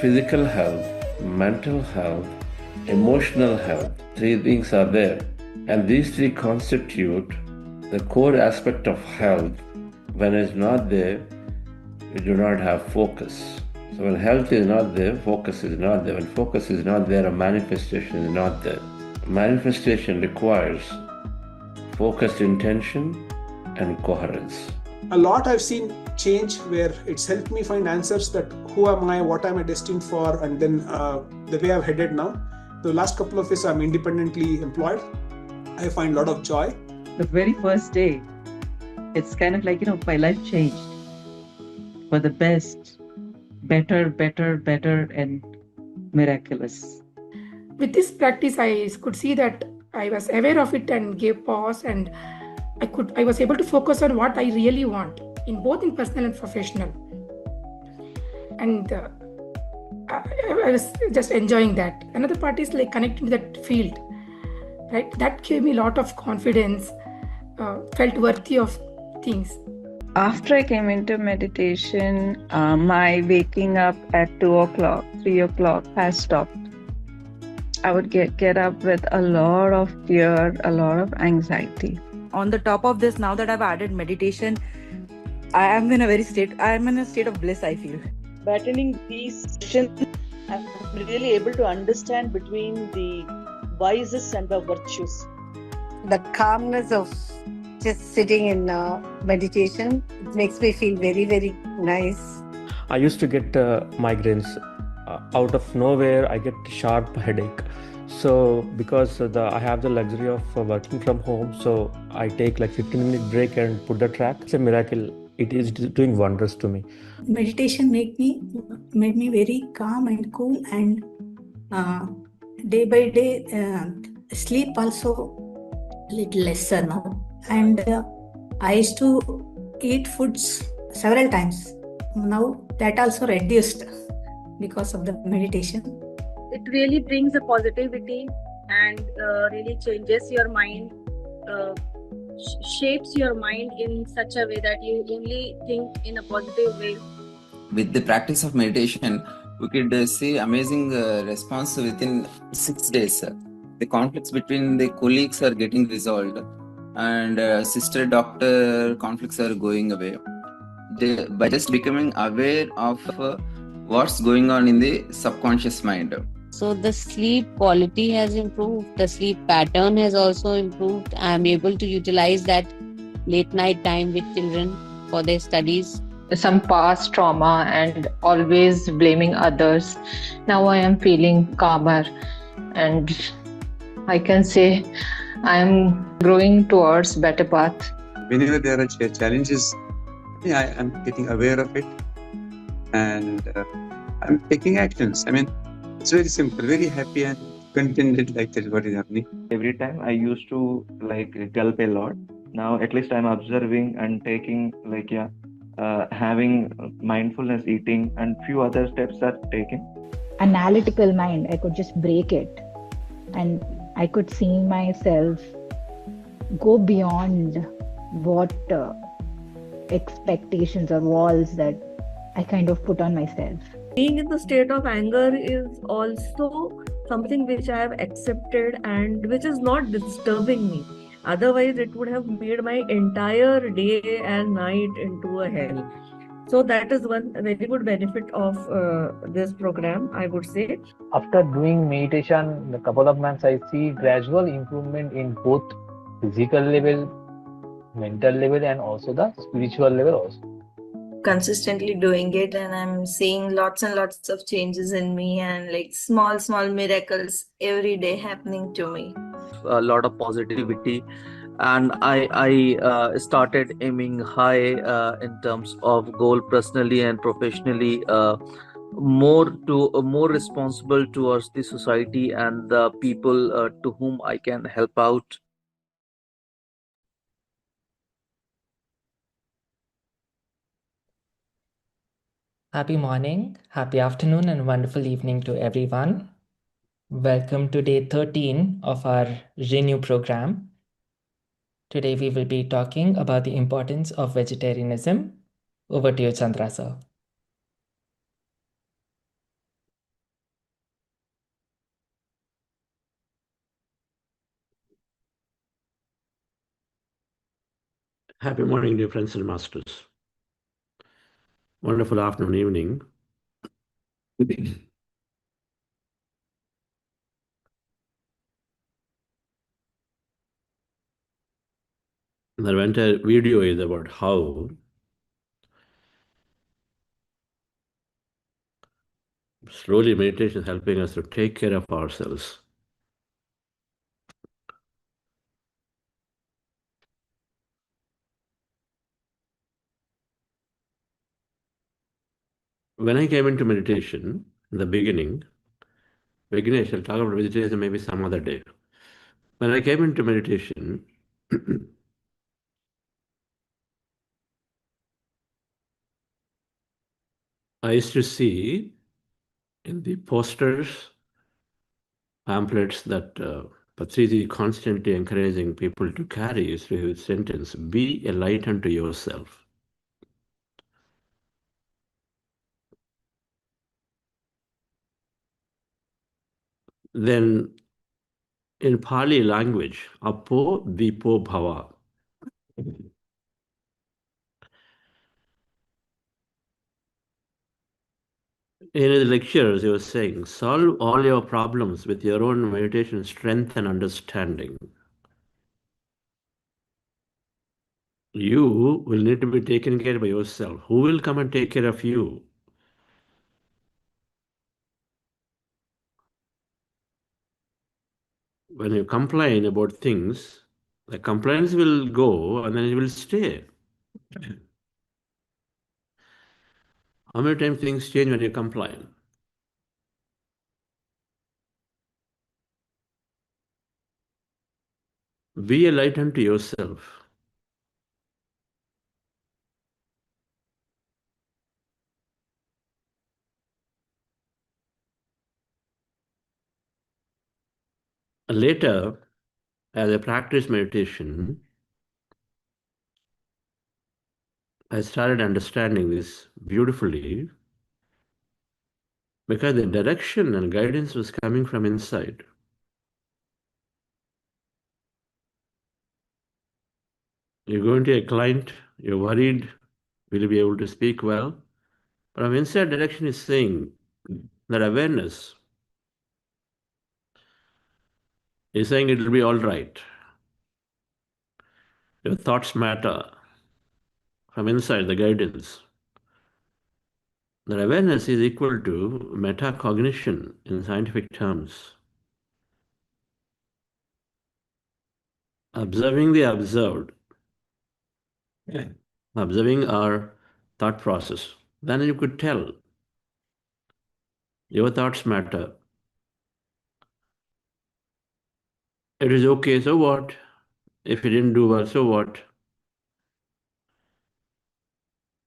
physical health, mental health, emotional health. Three things are there. And these three constitute the core aspect of health. When it's not there, you do not have focus. So when health is not there, focus is not there. When focus is not there, a manifestation is not there. Manifestation requires focused intention and coherence. A lot I've seen change where it's helped me find answers that who am I, what am I destined for, and then the way I've headed now. The last couple of years I'm independently employed. I find a lot of joy. The very first day, it's kind of like, my life changed for the best, better, and miraculous. With this practice, I could see that I was aware of it and gave pause, and I was able to focus on what I really want, both in personal and professional. And I was just enjoying that. Another part is like connecting to that field, right? That gave me a lot of confidence, felt worthy of things. After I came into meditation, my waking up at 2 o'clock, 3 o'clock has stopped. I would get up with a lot of fear, a lot of anxiety. On the top of this, now that I've added meditation, I am in a state of bliss, I feel. By attending these sessions, I'm really able to understand between the vices and the virtues. The calmness of just sitting in meditation, it makes me feel very, very nice. I used to get migraines. Out of nowhere, I get sharp headache. So because I have the luxury of working from home, so I take like 15-minute break and put the track. It's a miracle. It is doing wonders to me. Meditation made me very calm and cool, and day by day sleep also little lesser now. And I used to eat foods several times. Now that also reduced because of the meditation. It really brings a positivity and really changes your mind, shapes your mind in such a way that you only think in a positive way. With the practice of meditation, we could see amazing response within 6 days. The conflicts between the colleagues are getting resolved, and sister doctor conflicts are going away. By just becoming aware of what's going on in the subconscious mind. So the sleep quality has improved, the sleep pattern has also improved. I am able to utilize that late night time with children for their studies. Some past trauma and always blaming others. Now I am feeling calmer, and I can say I am growing towards better path. Whenever there are challenges, I am getting aware of it, and I'm taking actions. I mean, it's very simple, very happy and contented, like that is what is happening. Every time I used to gulp a lot. Now at least I'm observing and taking having mindfulness eating, and few other steps are taken. Analytical mind, I could just break it, and I could see myself go beyond what expectations or walls that I kind of put on myself. Being in the state of anger is also something which I have accepted and which is not disturbing me. Otherwise, it would have made my entire day and night into a hell. So that is one very good benefit of this program, I would say. After doing meditation a couple of months, I see gradual improvement in both physical level, mental level, and also the spiritual level also. Consistently doing it, and I'm seeing lots and lots of changes in me, and small miracles every day happening to me. A lot of positivity, and I started aiming high in terms of goal personally and professionally, more responsible towards the society and the people to whom I can help out. Happy morning, happy afternoon, and wonderful evening to everyone. Welcome to day 13 of our Renew program. Today we will be talking about the importance of vegetarianism. Over to you, Chandra sir. Happy morning, dear friends and masters. Wonderful afternoon, evening. The entire video is about how slowly meditation is helping us to take care of ourselves. When I came into meditation, in the beginning, I shall talk about meditation maybe some other day. When I came into meditation, I used to see in the posters, pamphlets that Patriji constantly encouraging people to carry is the sentence, be a light unto yourself. Then in Pali language, apo dipo bhava. In his lectures, he was saying, solve all your problems with your own meditation strength and understanding. You will need to be taken care of by yourself. Who will come and take care of you? When you complain about things, the complaints will go and then it will stay. How many times things change when you complain? Be a light unto yourself. Later, as I practiced meditation, I started understanding this beautifully because the direction and guidance was coming from inside. You're going to a client, you're worried, will you be able to speak well? But from inside direction is saying that awareness is saying it will be all right. Your thoughts matter from inside the guidance. That awareness is equal to metacognition in scientific terms. Observing the observed. Observing our thought process. Then you could tell your thoughts matter. It is okay, so what? If you didn't do well, so what?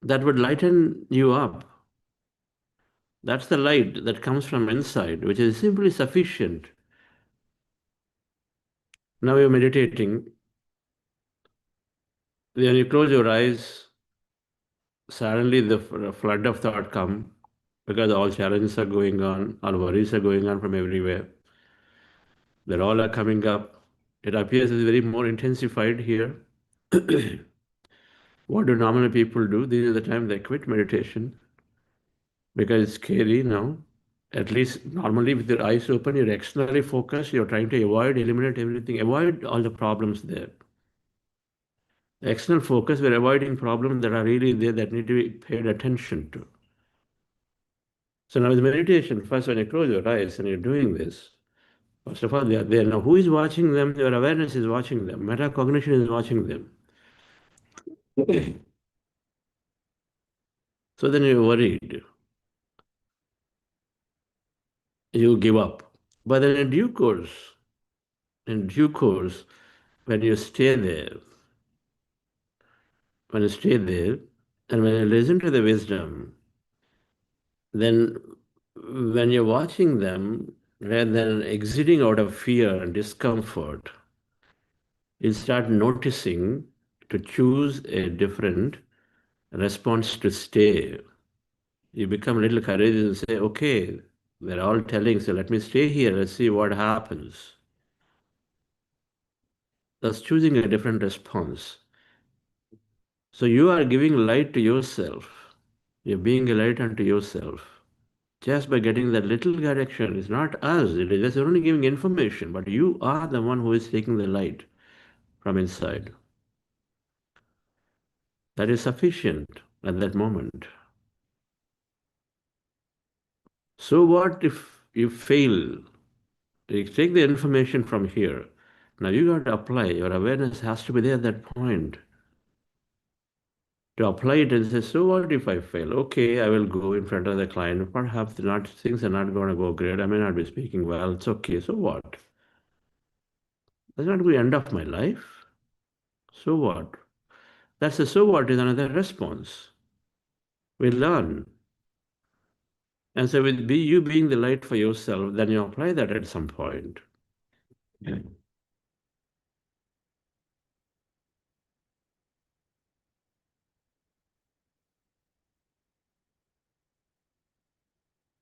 That would lighten you up. That's the light that comes from inside, which is simply sufficient. Now you're meditating. When you close your eyes, suddenly the flood of thought come because all challenges are going on, all worries are going on from everywhere. They all are coming up. It appears as very more intensified here. What do normally people do? This is the time they quit meditation because it's scary now. At least normally with your eyes open, you're externally focused, you're trying to avoid, eliminate everything, avoid all the problems there. The external focus, we're avoiding problems that are really there that need to be paid attention to. So now with meditation, first when you close your eyes and you're doing this, first of all, they are there. Now who is watching them? Your awareness is watching them. Metacognition is watching them. So then you're worried. You give up. But then in due course, when you stay there, and when you listen to the wisdom, then when you're watching them, rather than exiting out of fear and discomfort, you start noticing to choose a different response to stay. You become a little courageous and say, okay, they're all telling, so let me stay here, let's see what happens. Thus choosing a different response. So you are giving light to yourself. You're being a light unto yourself. Just by getting that little direction, it's not us, it is just only giving information, but you are the one who is taking the light from inside. That is sufficient at that moment. So what if you fail? You take the information from here. Now you got to apply. Your awareness has to be there at that point. To apply it and say, so what if I fail? Okay, I will go in front of the client. Perhaps things are not going to go great. I may not be speaking well. It's okay. So what? That's not the end of my life. So what? That's the so what is another response. We learn. And so with you being the light for yourself, then you apply that at some point.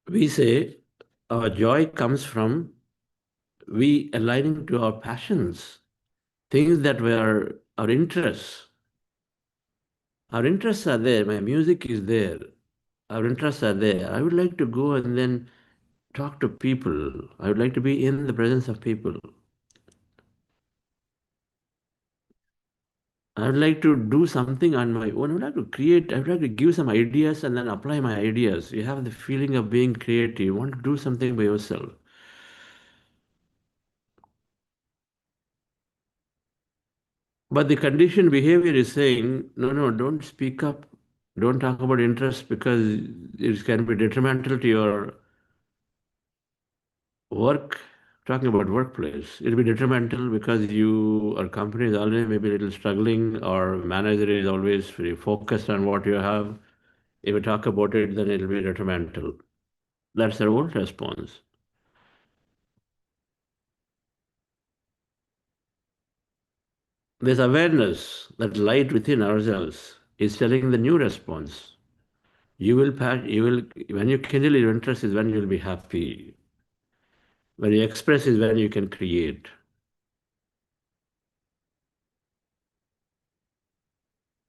We say our joy comes from we aligning to our passions, things that were our interests. Our interests are there. My music is there. Our interests are there. I would like to go and then talk to people. I would like to be in the presence of people. I would like to do something on my own. I would like to create, I would like to give some ideas and then apply my ideas. You have the feeling of being creative. You want to do something by yourself. But the conditioned behavior is saying, no, don't speak up. Don't talk about interest because it can be detrimental to your work. Talking about workplace, it'll be detrimental because our company is always maybe a little struggling or manager is always very focused on what you have. If you talk about it, then it'll be detrimental. That's their own response. This awareness, that light within ourselves, is telling the new response. When you kindle your interest is when you'll be happy. When you express is when you can create.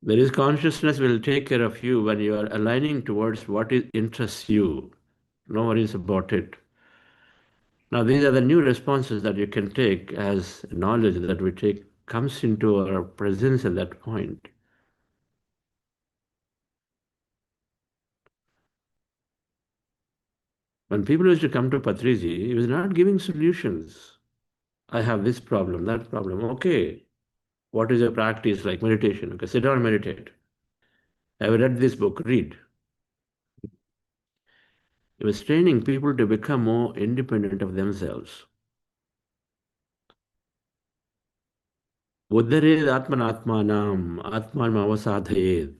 There is consciousness will take care of you when you are aligning towards what interests you. No worries about it. Now, these are the new responses that you can take as knowledge that we take comes into our presence at that point. When people used to come to Patriji, he was not giving solutions. I have this problem, that problem. Okay, what is your practice like? Meditation. Okay, sit down and meditate. Have you read this book? Read. He was training people to become more independent of themselves. Uddhared atmanatmanam, atman avasadhayed.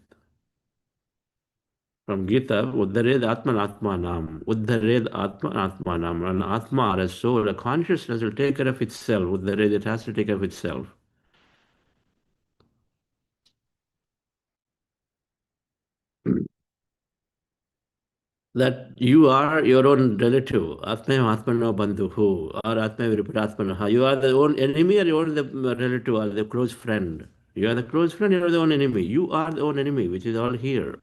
From Gita, Uddhared atmanatmanam, Uddhared atmanatmanam. An atma or a soul, a consciousness will take care of itself. Uddhared, it has to take care of itself. That you are your own relative, Atma Atmano Bandhuhu, or Atma Viruparatmanaha. You are the own enemy or you are the relative or the close friend. You are the close friend, you are the own enemy. You are the own enemy, which is all here.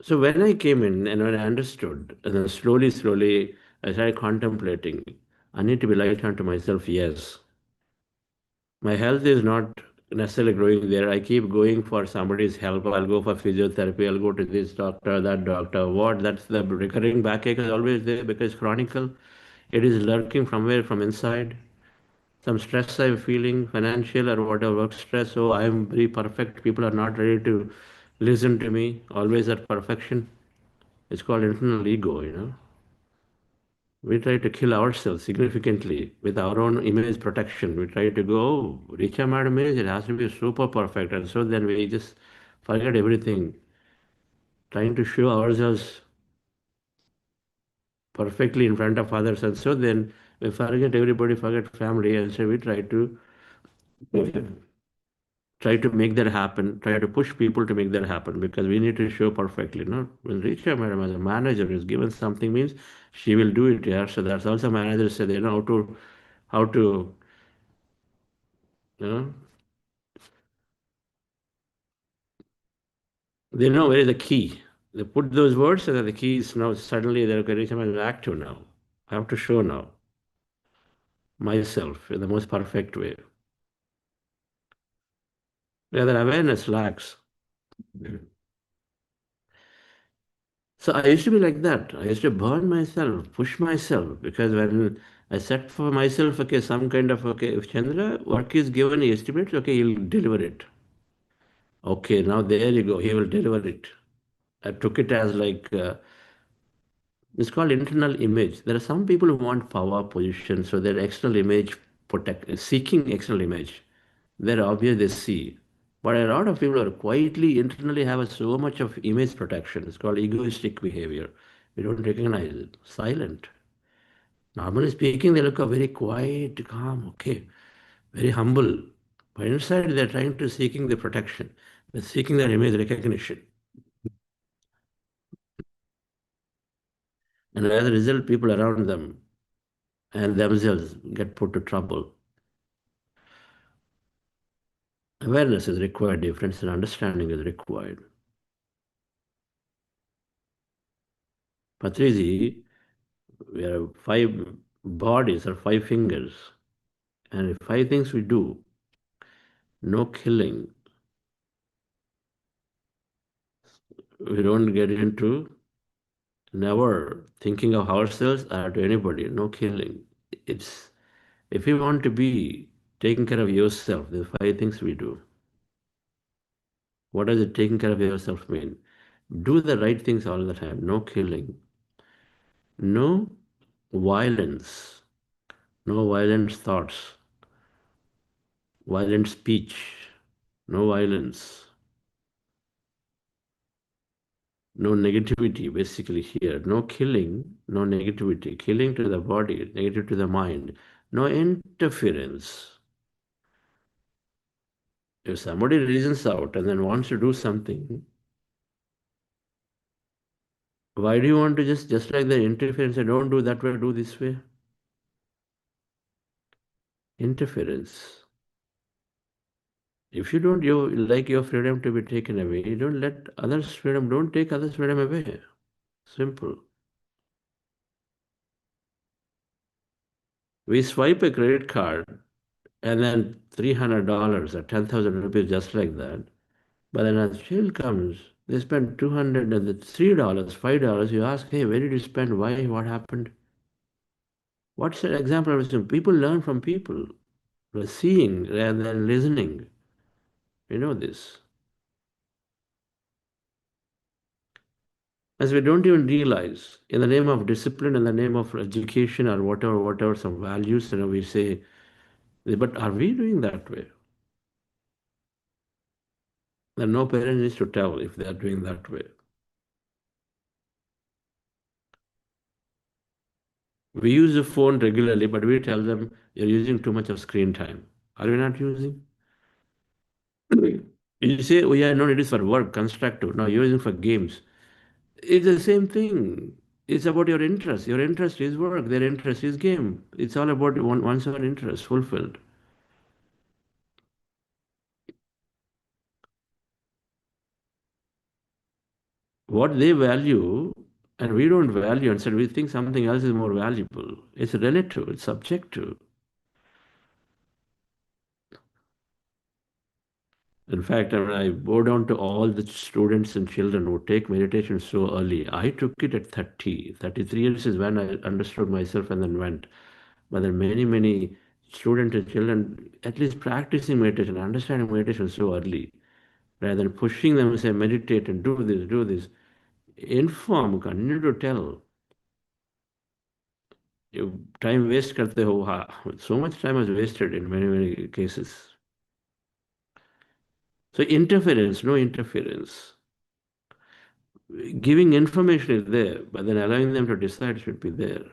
So when I came in and when I understood, and then slowly, I started contemplating, I need to be light unto myself, yes. My health is not necessarily growing there. I keep going for somebody's help. I'll go for physiotherapy. I'll go to this doctor, that doctor. What? That's the recurring backache is always there because chronicle. It is lurking from inside. Some stress I'm feeling, financial or whatever, work stress. So I'm very perfect. People are not ready to listen to me. Always at perfection. It's called internal ego. We try to kill ourselves significantly with our own image protection. We try to go, oh, Richa Madam image, it has to be super perfect. And so then we just forget everything, trying to show ourselves perfectly in front of others. And so then we forget everybody, forget family. And so we try to try to make that happen, try to push people to make that happen, because we need to show perfectly. No, when Richa madam as a manager is given something, means she will do it. Yeah, so that's also managers say they know how to you know they know where is the key. They put those words and then the key is now suddenly they're okay, Richa madam is active now. I have to show now myself in the most perfect way. Yeah, that awareness lacks. So I used to be like that. I used to burn myself, push myself, because when I set for myself, okay, some kind of, okay, if Chandra, work is given, he estimates, okay, he'll deliver it. Okay, now there you go, he will deliver it. I took it as like, it's called internal image. There are some people who want power position, so their external image seeking external image. They're obvious they see. But a lot of people are quietly, internally have so much of image protection. It's called egoistic behavior. We don't recognize it. Silent. Normally speaking, they look very quiet, calm, okay, very humble. But inside, they're trying to seeking the protection. They're seeking their image recognition. And as a result, people around them and themselves get put to trouble. Awareness is required, difference in understanding is required. Patriji, we have 5 bodies or 5 fingers. And 5 things we do. No killing. We don't get into never thinking of ourselves or to anybody. No killing. It's if you want to be taking care of yourself, the 5 things we do. What does it taking care of yourself mean? Do the right things all the time. No killing. No violence. No violent thoughts. Violent speech. No violence. No negativity, basically here. No killing, no negativity. Killing to the body, negative to the mind. No interference. If somebody reasons out and then wants to do something, why do you want to just like the interference, say, don't do that way, do this way? Interference. If you don't like your freedom to be taken away, you don't let others' freedom, don't take others' freedom away. Simple. We swipe a credit card and then $300 or 10,000 rupees just like that. But then as child comes, they spend $200 and the $3, $5. You ask, hey, where did you spend? Why? What happened? What's an example of this? People learn from people. They're seeing rather than listening. We know this. As we don't even realize, in the name of discipline, in the name of education or whatever, some values, we say, but are we doing that way? Then no parent needs to tell if they are doing that way. We use the phone regularly, but we tell them you're using too much of screen time. Are we not using? You say, oh yeah, no, it is for work, constructive. No, you're using for games. It's the same thing. It's about your interest. Your interest is work. Their interest is game. It's all about one's own interest fulfilled. What they value and we don't value, and so we think something else is more valuable. It's relative. It's subjective. In fact, when I bow down to all the students and children who take meditation so early, I took it at 30. 33 years is when I understood myself and then went. But then many students and children at least practicing meditation, understanding meditation so early, rather than pushing them to say, meditate and do this. Inform, continue to tell. You time waste karte ho. So much time is wasted in many cases. So interference, no interference. Giving information is there, but then allowing them to decide should be there.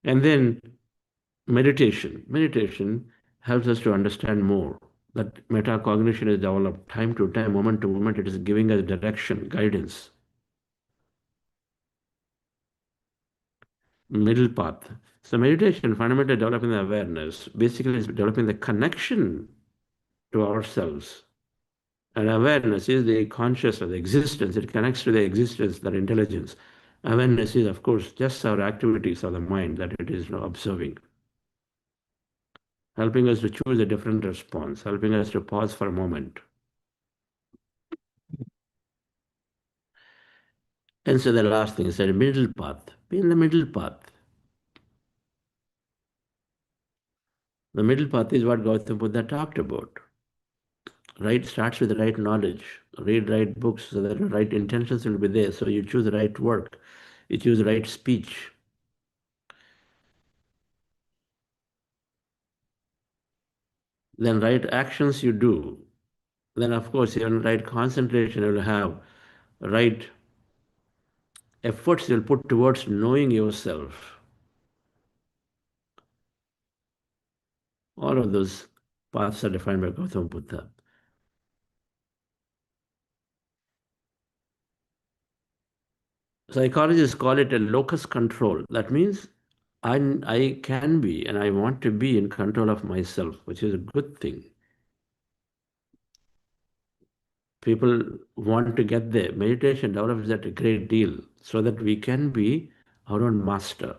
And then meditation. Meditation helps us to understand more. That metacognition is developed time to time, moment to moment. It is giving us direction, guidance. Middle path. So meditation, fundamentally developing the awareness, basically is developing the connection to ourselves. And awareness is the conscious of the existence. It connects to the existence, that intelligence. Awareness is, of course, just our activities of the mind that it is observing, helping us to choose a different response, helping us to pause for a moment. And so the last thing is the middle path. Be in the middle path. The middle path is what Gautama Buddha talked about. Right starts with the right knowledge. Read right books so that the right intentions will be there. So you choose the right work. You choose the right speech. Then right actions you do. Then of course even right concentration you will have. Right efforts you'll put towards knowing yourself. All of those paths are defined by Gautama Buddha. Psychologists call it a locus control. That means I can be and I want to be in control of myself, which is a good thing. People want to get there. Meditation develops that a great deal so that we can be our own master.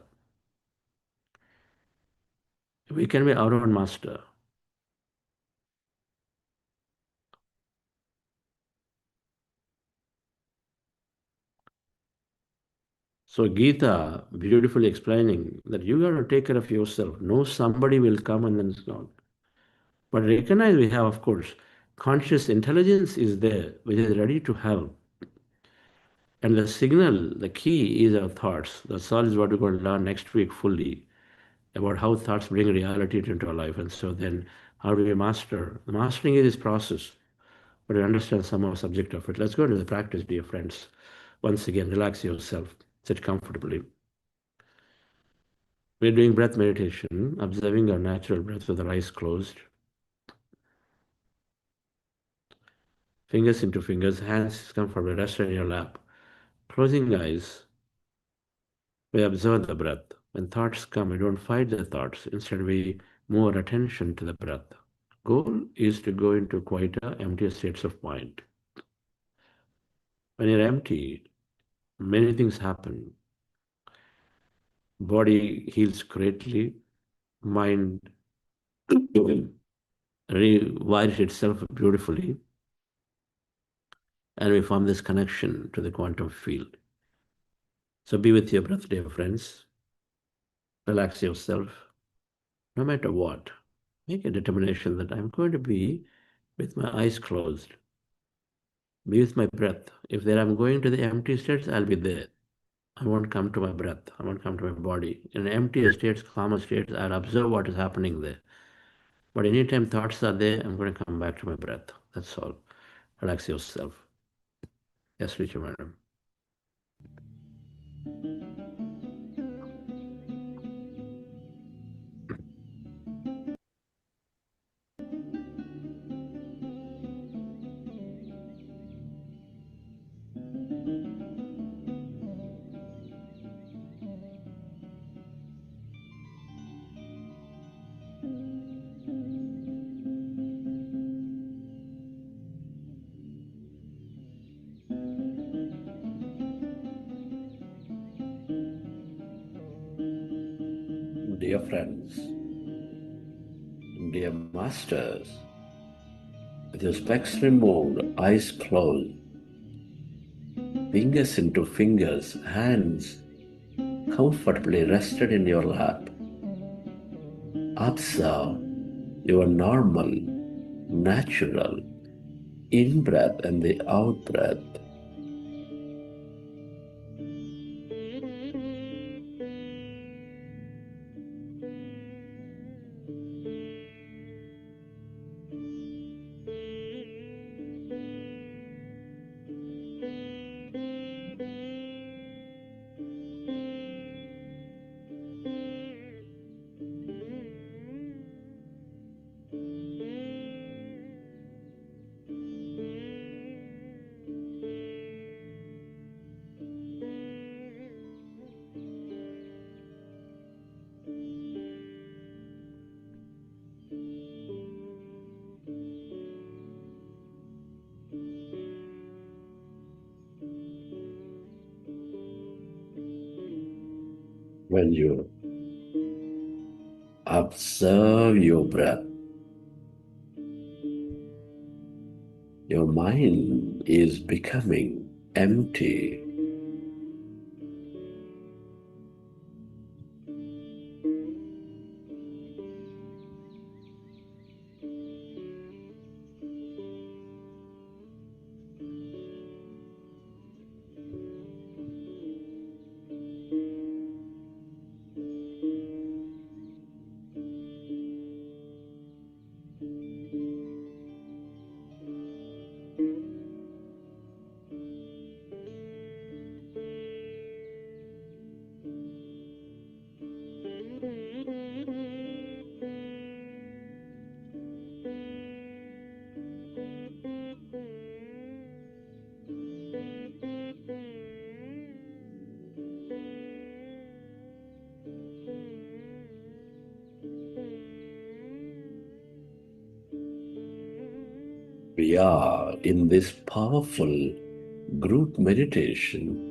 We can be our own master. So Gita beautifully explaining that you got to take care of yourself. No, somebody will come and then it's not. But recognize we have, of course, conscious intelligence is there, which is ready to help. And the signal, the key is our thoughts. That's all is what we're going to learn next week fully about how thoughts bring reality into our life. And so then how do we master? The mastering is this process, but we understand some of the subject of it. Let's go into the practice, dear friends. Once again, relax yourself, sit comfortably. We're doing breath meditation, observing our natural breath with our eyes closed. Fingers into fingers, hands comfortably rest on your lap. Closing eyes, we observe the breath. When thoughts come, we don't fight the thoughts. Instead, we move our attention to the breath. Goal is to go into quieter, emptier states of mind. When you're empty, many things happen. Body heals greatly. Mind rewires itself beautifully. And we form this connection to the quantum field. So be with your breath, dear friends. Relax yourself. No matter what, make a determination that I'm going to be with my eyes closed. Be with my breath. If there I'm going to the empty states, I'll be there. I won't come to my breath. I won't come to my body. In empty states, calmer states, I'll observe what is happening there. But anytime thoughts are there, I'm going to come back to my breath. That's all. Relax yourself. Yes, Richard, madam. Dear friends, dear masters, with your specs removed, eyes closed, fingers into fingers, hands comfortably rested in your lap, observe your normal, natural in-breath and the out-breath. When you observe your breath, your mind is becoming empty. We are in this powerful group meditation.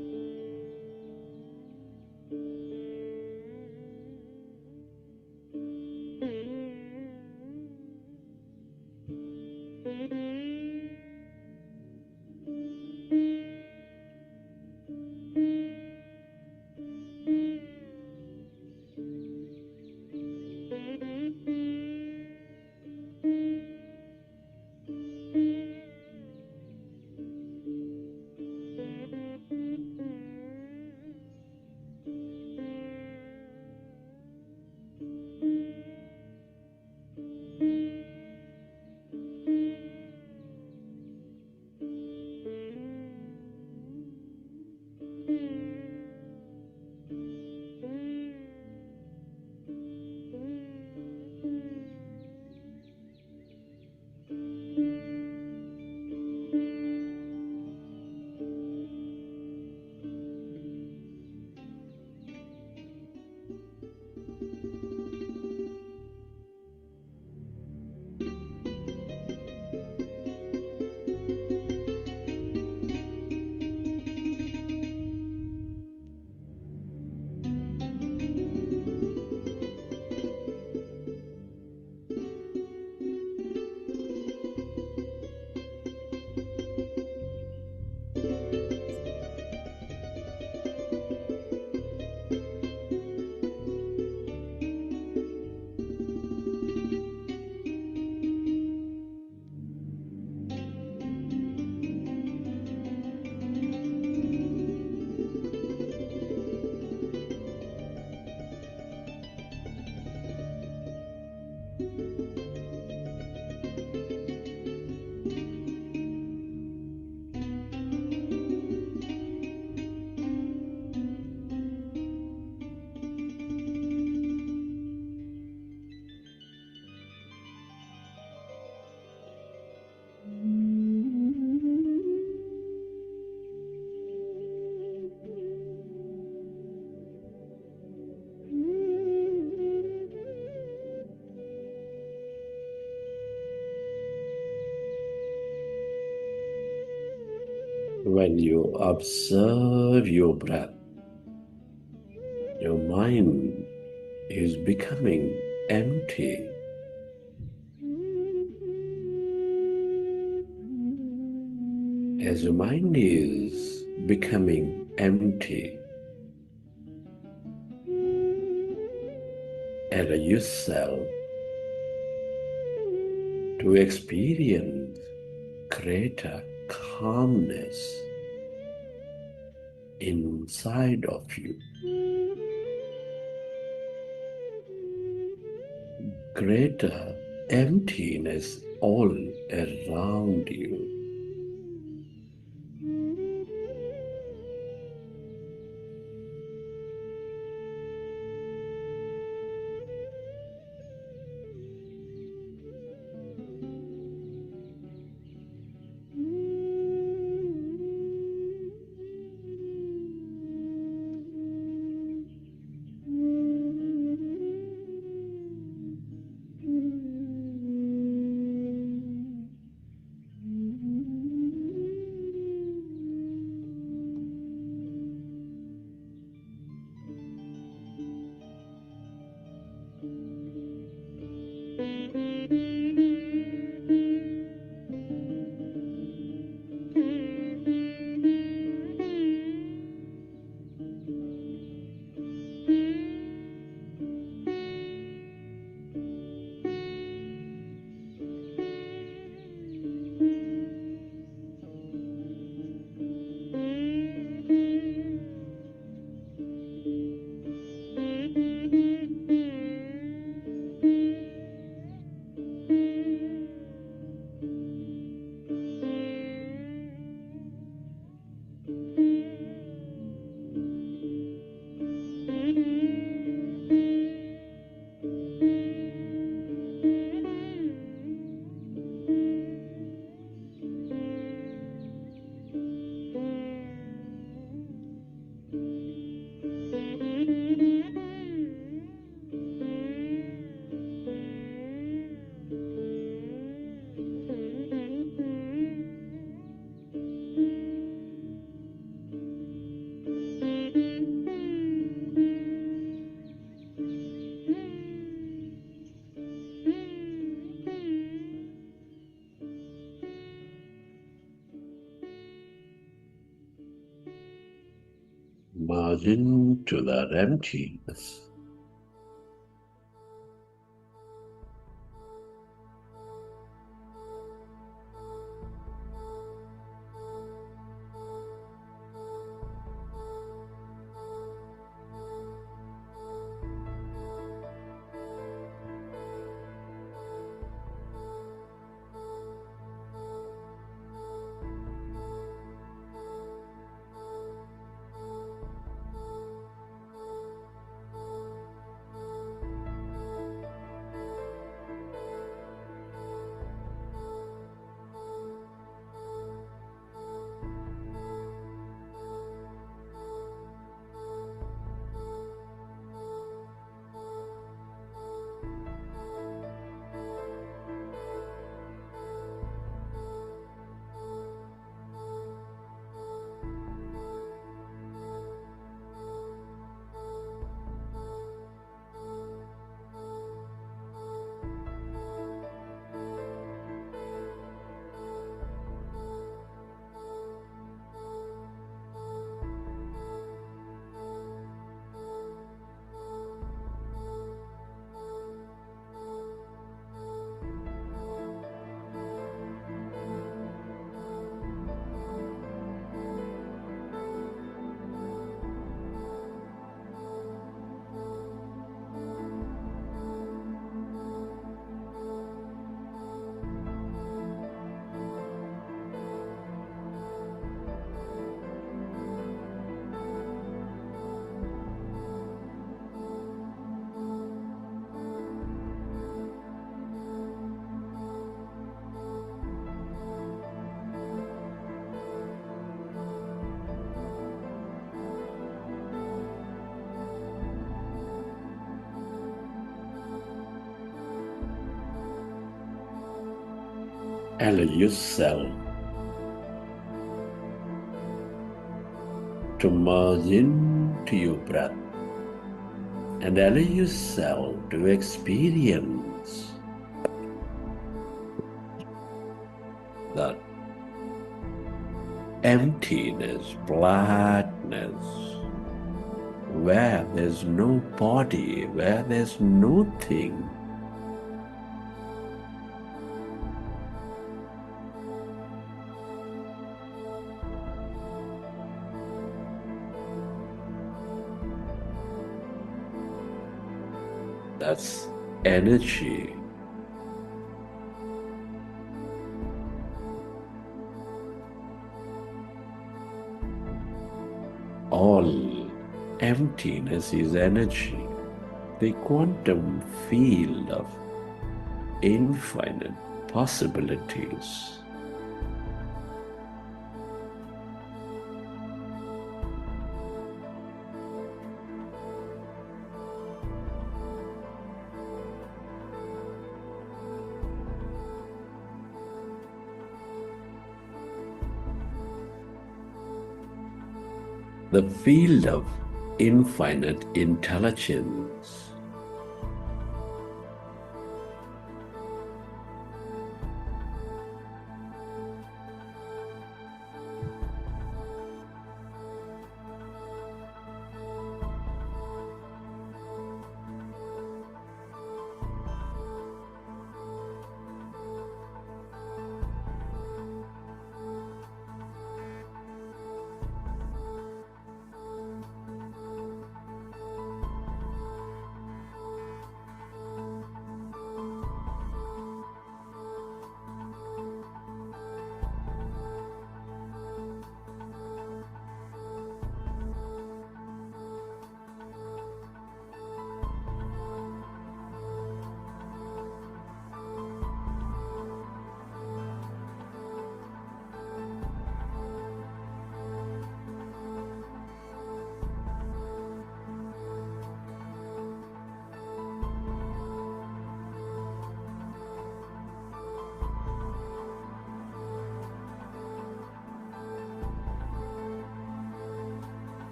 When you observe your breath, your mind is becoming empty. As your mind is becoming empty, allow yourself to experience greater calmness inside of you, greater emptiness all around you. merge into that emptiness. Allow yourself to merge into your breath and allow yourself to experience that emptiness, blackness, where there's no body, where there's nothing. That's energy. All emptiness is energy, the quantum field of infinite possibilities. The field of infinite intelligence.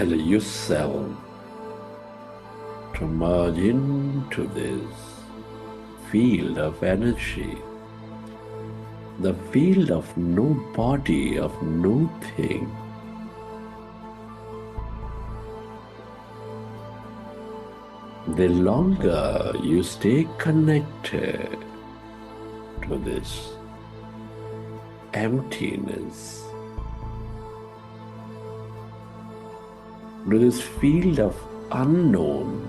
Allow yourself to merge into this field of energy, the field of no body, of no thing. The longer you stay connected to this emptiness, to this field of unknown,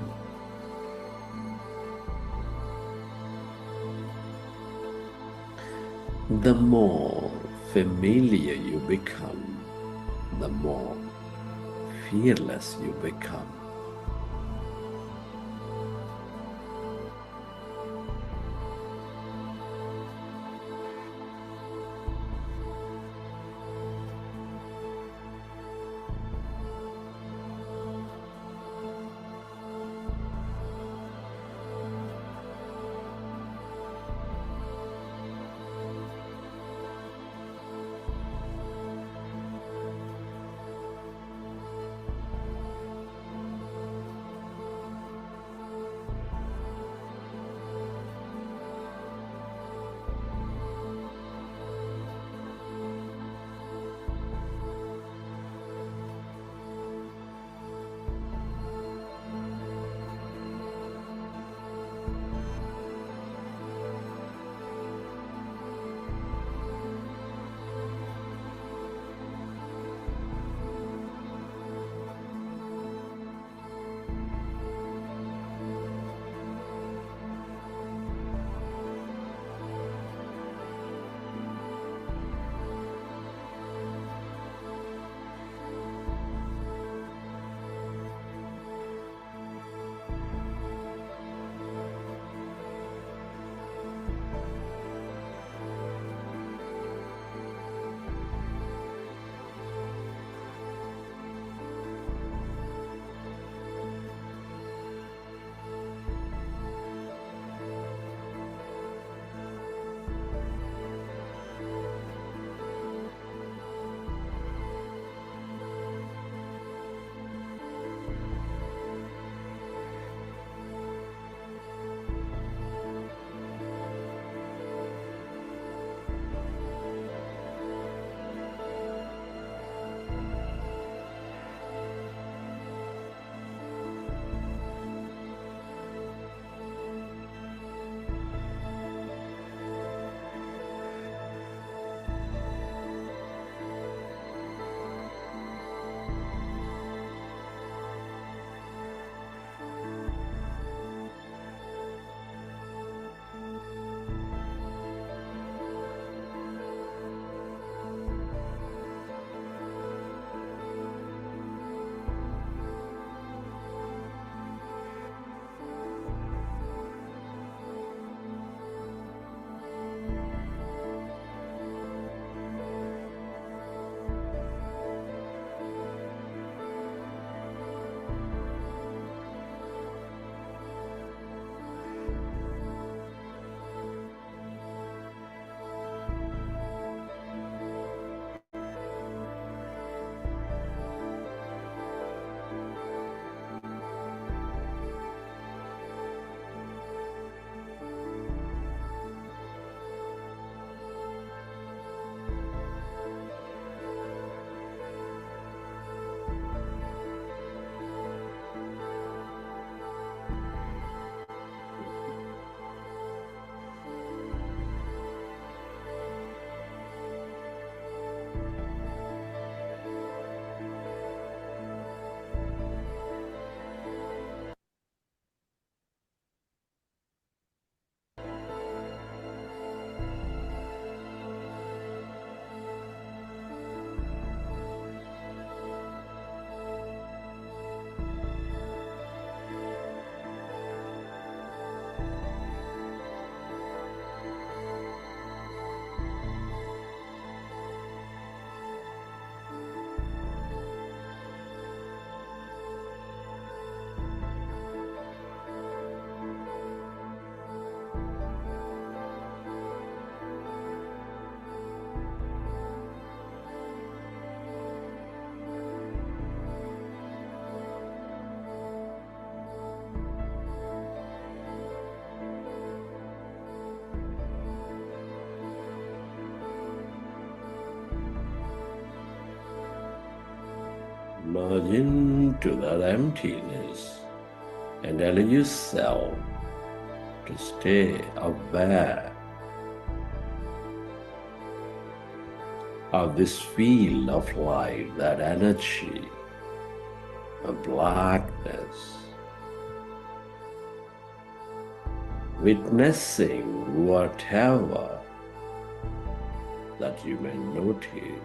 the more familiar you become, the more fearless you become. Merge into that emptiness and allow yourself to stay aware of this field of light, that energy, a blackness, witnessing whatever that you may notice.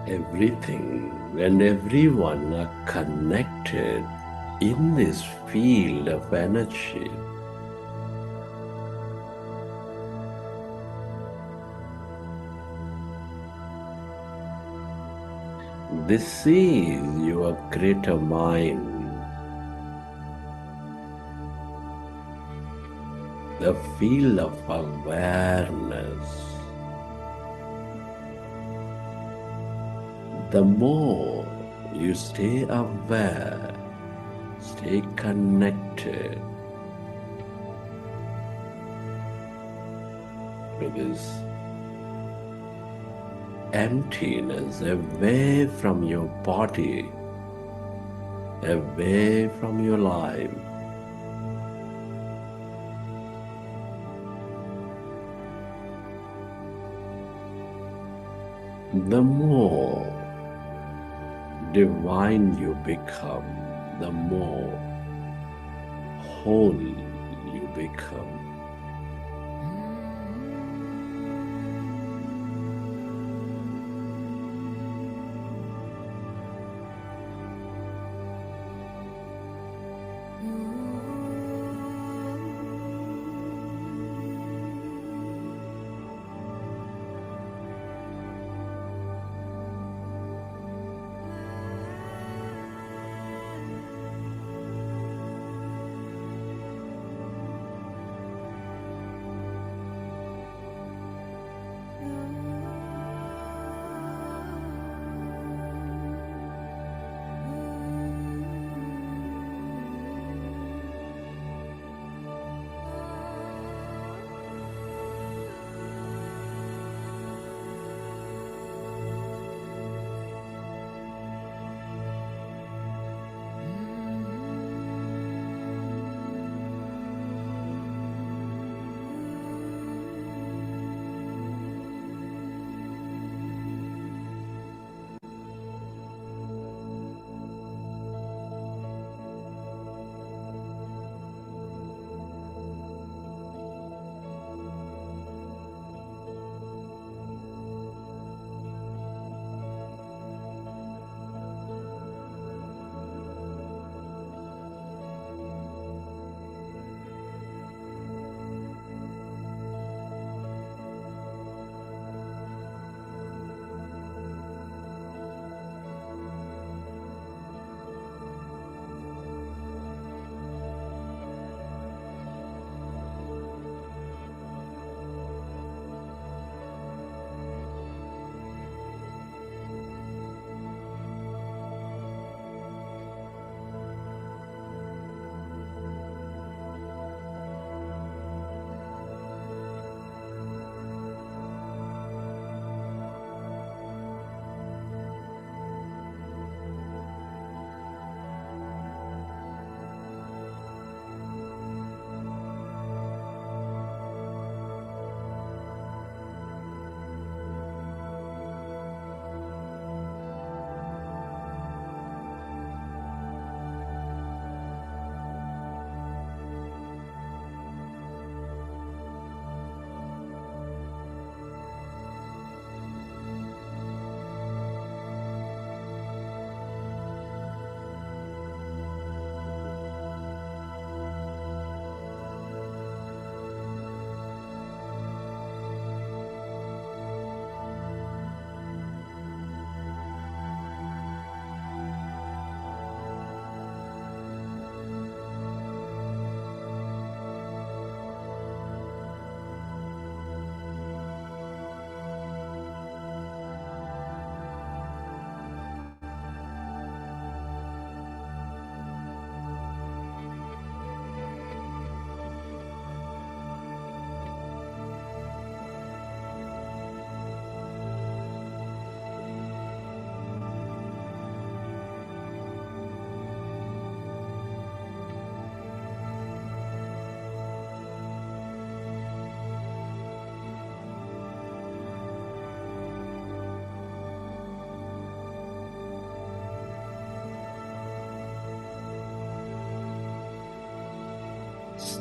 Everything and everyone are connected in this field of energy. This is your greater mind, the field of awareness. The more you stay aware, stay connected to this emptiness, away from your body, away from your life, the more divine you become, the more whole you become.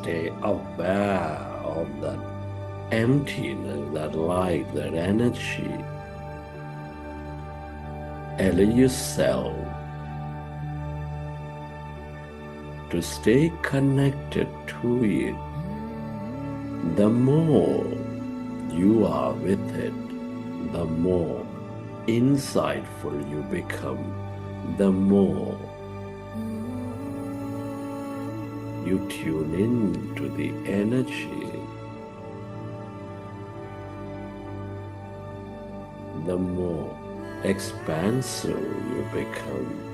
stay aware of that emptiness, that light, that energy. Allow yourself to stay connected to it. The more you are with it, the more insightful you become, the more you tune in to the energy, the more expansive you become.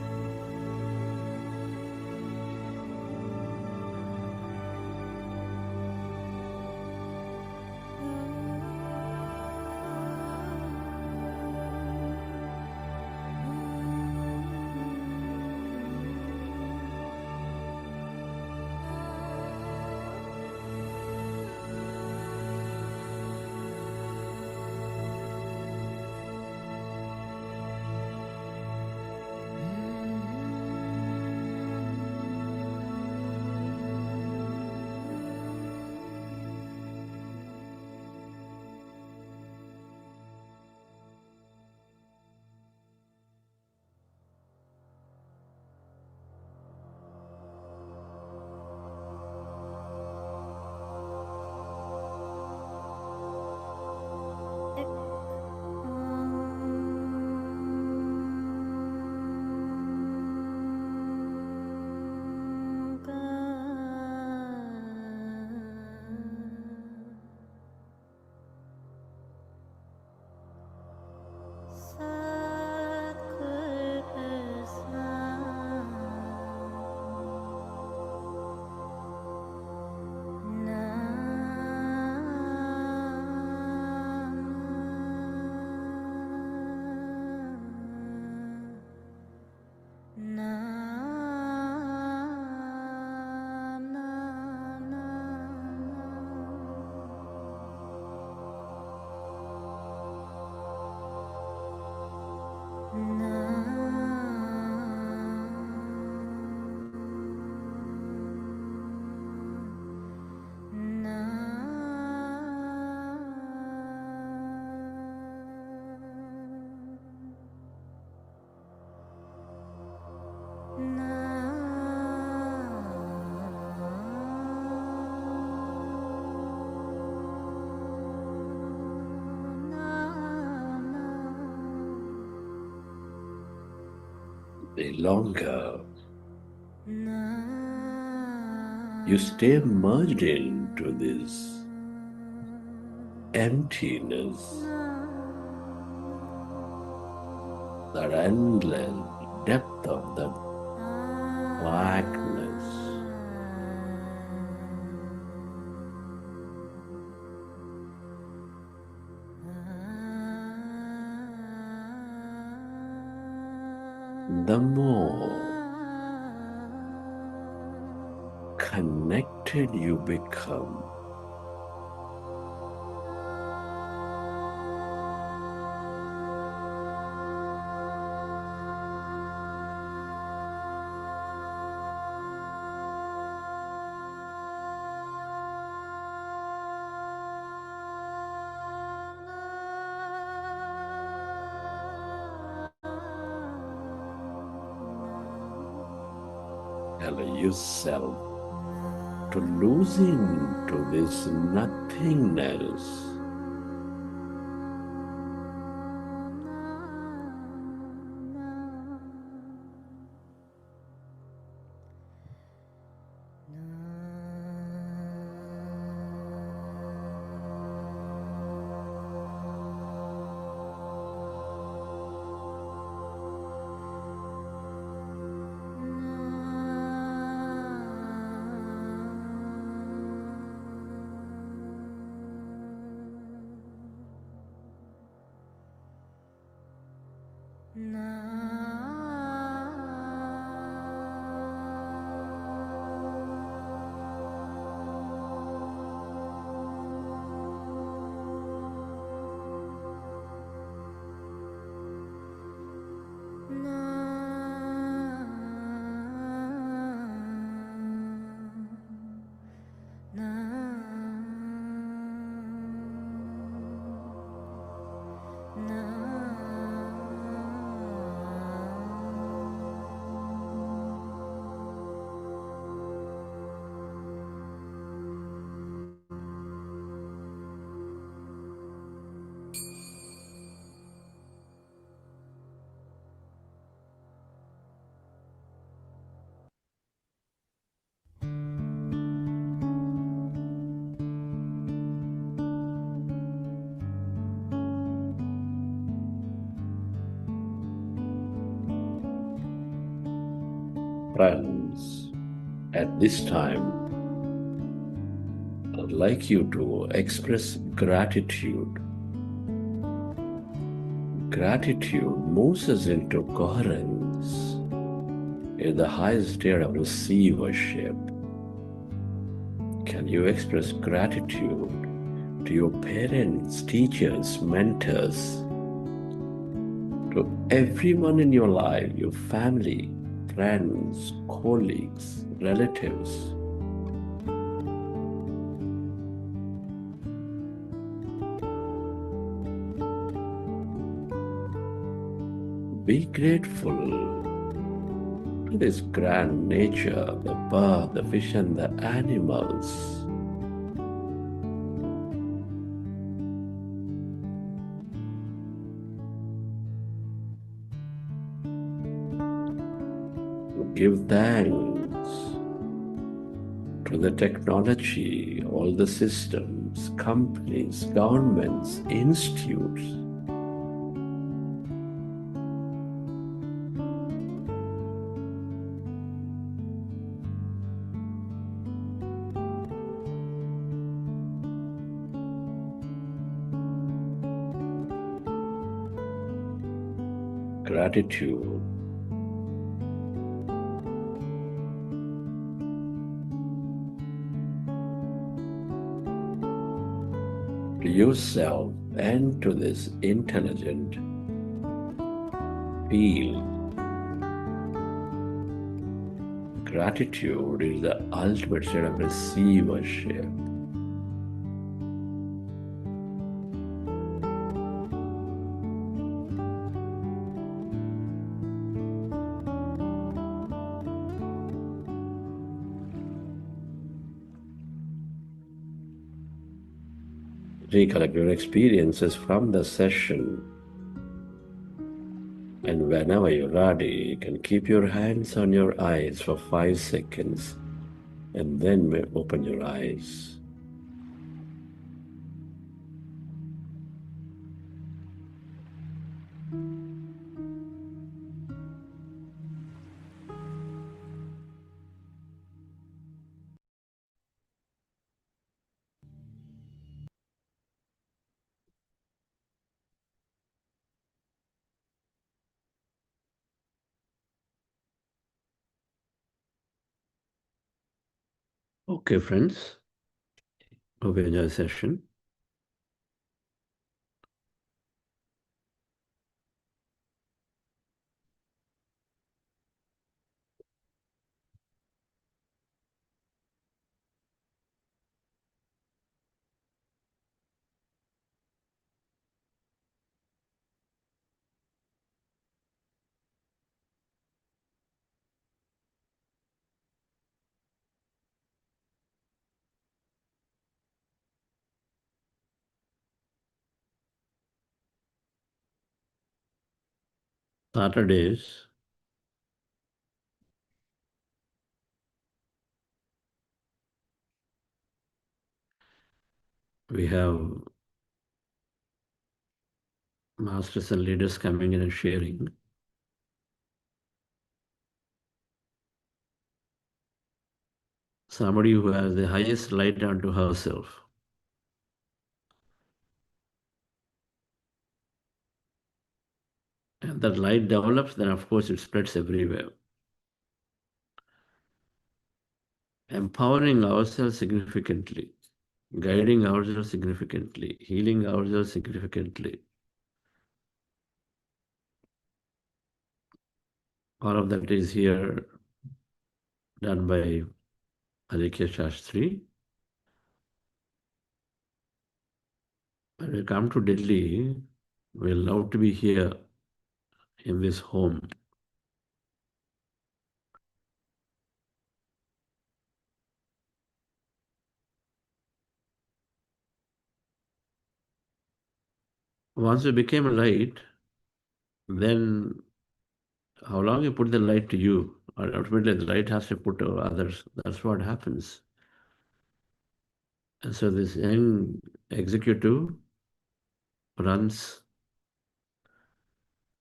The longer you stay merged into this emptiness, that endless depth of that blackness, the more connected you become. Allow yourself to lose into this nothingness. Friends, at this time, I'd like you to express gratitude. Gratitude moves us into coherence in the highest state of receivership. Can you express gratitude to your parents, teachers, mentors, to everyone in your life, your family, friends, colleagues, relatives? Be grateful to this grand nature, the bird, the fish, and the animals. Give thanks to the technology, all the systems, companies, governments, institutes. Gratitude. To yourself and to this intelligent field. Gratitude is the ultimate state of receivership. Recollect your experiences from the session, and whenever you're ready, you can keep your hands on your eyes for 5 seconds and then may open your eyes. Okay, friends, hope you enjoy the session. Saturdays, we have masters and leaders coming in and sharing. Somebody who has the highest light unto herself. And that light develops, then of course it spreads everywhere. Empowering ourselves significantly, guiding ourselves significantly, healing ourselves significantly. All of that is here done by Aditya Shastri. When we come to Delhi, we love to be here in this home. Once we became a light, then how long you put the light to you, or ultimately the light has to put to others. That's what happens. And so this young executive runs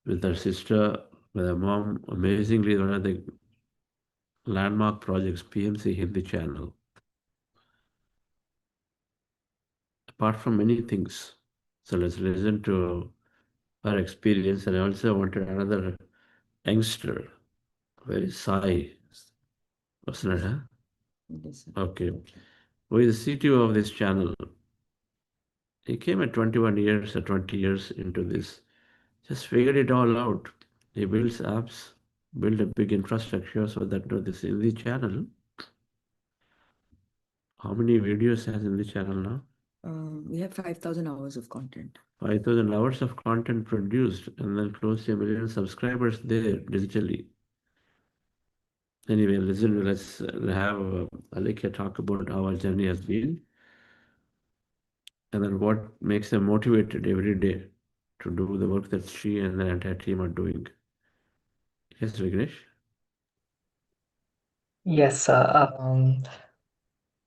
with her sister, with her mom, amazingly one of the landmark projects, PMC Hindi channel. Apart from many things. So let's listen to her experience. And I also wanted another youngster. Where is Sai? Wasn't it, huh? Yes, sir. Okay. Who is the CTO of this channel? He came at 21 years or 20 years into this. Just figured it all out. He builds apps, build a big infrastructure so that this Hindi channel. How many videos has in the channel now? We have 5,000 hours of content. 5,000 hours of content produced and then close to 1 million subscribers there digitally. Anyway, listen, let's have Alekia talk about how our journey has been and then what makes them motivated every day to do the work that she and the entire team are doing. Yes, Vignesh? Yes,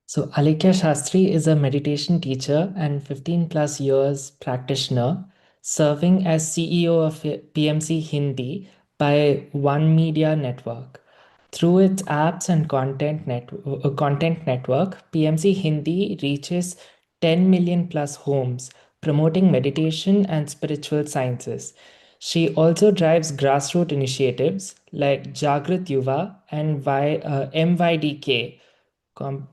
so Alekia Shastri is a meditation teacher and 15 plus years practitioner, serving as CEO of PMC Hindi by One Media Network. Through its apps and content network, PMC Hindi reaches 10 million plus homes, promoting meditation and spiritual sciences. She also drives grassroots initiatives like Jagrat Yuva and MYDK,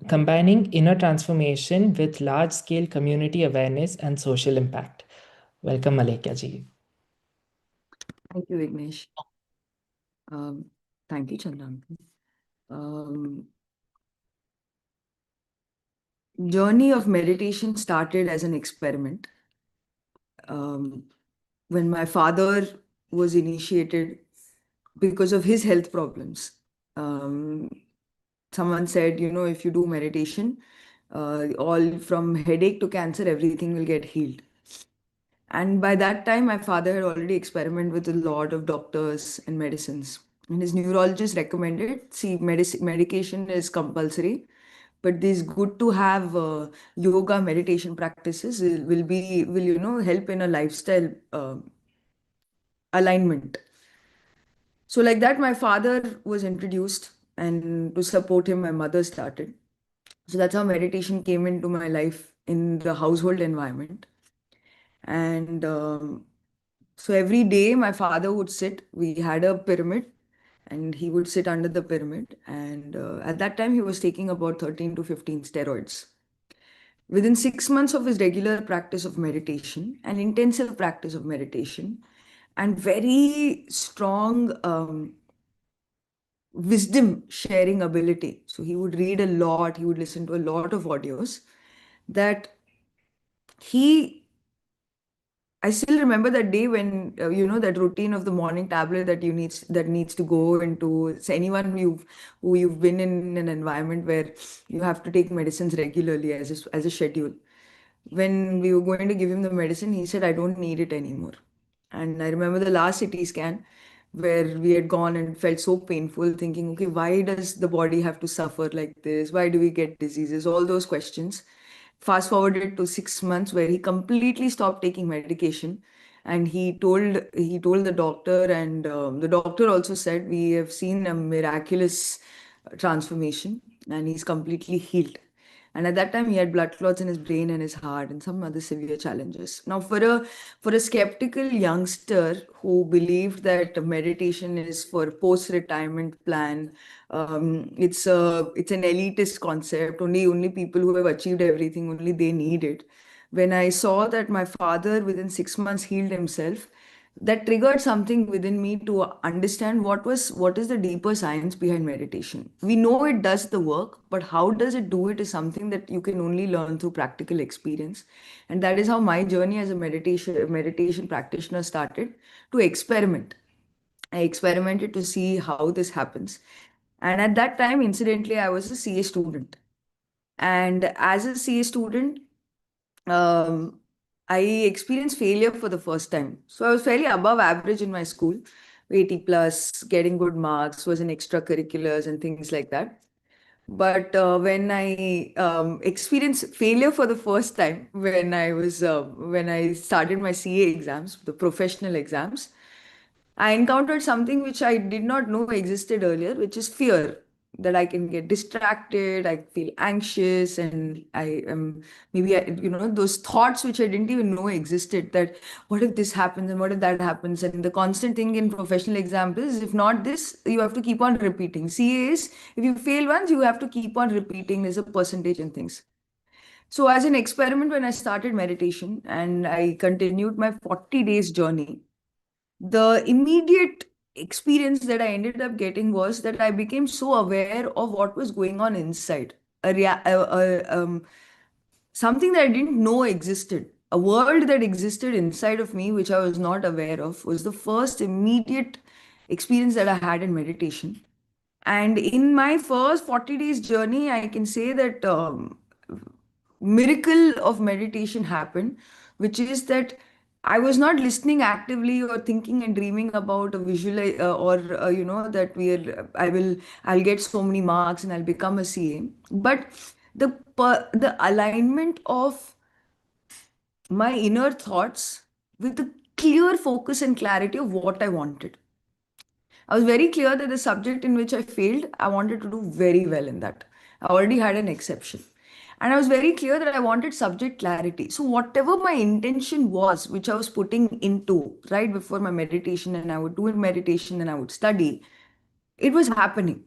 combining inner transformation with large-scale community awareness and social impact. Welcome, Alekia ji. Thank you, Vignesh. Thank you, Chandra. Journey of meditation started as an experiment. When my father was initiated because of his health problems. Someone said, if you do meditation, all from headache to cancer, everything will get healed. And by that time, my father had already experimented with a lot of doctors and medicines. And his neurologist recommended, see, medication is compulsory, but it's good to have yoga meditation practices will help in a lifestyle alignment. So like that, my father was introduced, and to support him, my mother started. So that's how meditation came into my life in the household environment. And so every day my father would sit, we had a pyramid, and he would sit under the pyramid. And at that time, he was taking about 13 to 15 steroids. Within 6 months of his regular practice of meditation, an intensive practice of meditation, and very strong wisdom sharing ability. So he would read a lot, he would listen to a lot of audios that I still remember that day when, that routine of the morning tablet that needs to go into. So anyone who you've been in an environment where you have to take medicines regularly as a schedule. When we were going to give him the medicine, he said, I don't need it anymore. And I remember the last CT scan where we had gone and felt so painful, thinking, okay, why does the body have to suffer like this? Why do we get diseases? All those questions. Fast forwarded to 6 months where he completely stopped taking medication, and he told the doctor, and the doctor also said, we have seen a miraculous transformation, and he's completely healed. And at that time, he had blood clots in his brain and his heart and some other severe challenges. Now, for a skeptical youngster who believed that meditation is for post-retirement plan, it's an elitist concept. Only people who have achieved everything, only they need it. When I saw that my father within 6 months healed himself, that triggered something within me to understand what is the deeper science behind meditation. We know it does the work, but how does it do it is something that you can only learn through practical experience. And that is how my journey as a meditation practitioner started, to experiment. I experimented to see how this happens. And at that time, incidentally, I was a CA student. And as a CA student, I experienced failure for the first time. So I was fairly above average in my school, 80 plus, getting good marks, was in extracurriculars and things like that. But when I experienced failure for the first time, when I started my CA exams, the professional exams, I encountered something which I did not know existed earlier, which is fear. that I can get distracted, I feel anxious, and I am maybe those thoughts which I didn't even know existed, that what if this happens and what if that happens. And the constant thing in professional exams is, if not this, you have to keep on repeating. CA is, if you fail once, you have to keep on repeating. There's a percentage and things. So as an experiment, when I started meditation and I continued my 40 days journey, the immediate experience that I ended up getting was that I became so aware of what was going on inside. Something that I didn't know existed. A world that existed inside of me, which I was not aware of, was the first immediate experience that I had in meditation. And in my first 40 days journey, I can say that miracle of meditation happened, which is that I was not listening actively or thinking and dreaming about a visual that I'll get so many marks and I'll become a CA. But the alignment of my inner thoughts with the clear focus and clarity of what I wanted. I was very clear that the subject in which I failed, I wanted to do very well in that. I already had an exception. And I was very clear that I wanted subject clarity. So whatever my intention was, which I was putting into right before my meditation, and I would do meditation and I would study, it was happening.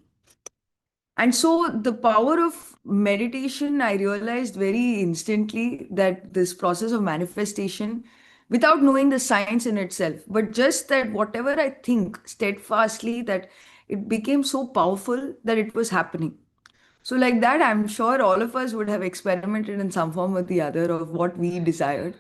And so the power of meditation, I realized very instantly that this process of manifestation, without knowing the science in itself, but just that whatever I think steadfastly, that it became so powerful that it was happening. So like that, I'm sure all of us would have experimented in some form or the other of what we desired.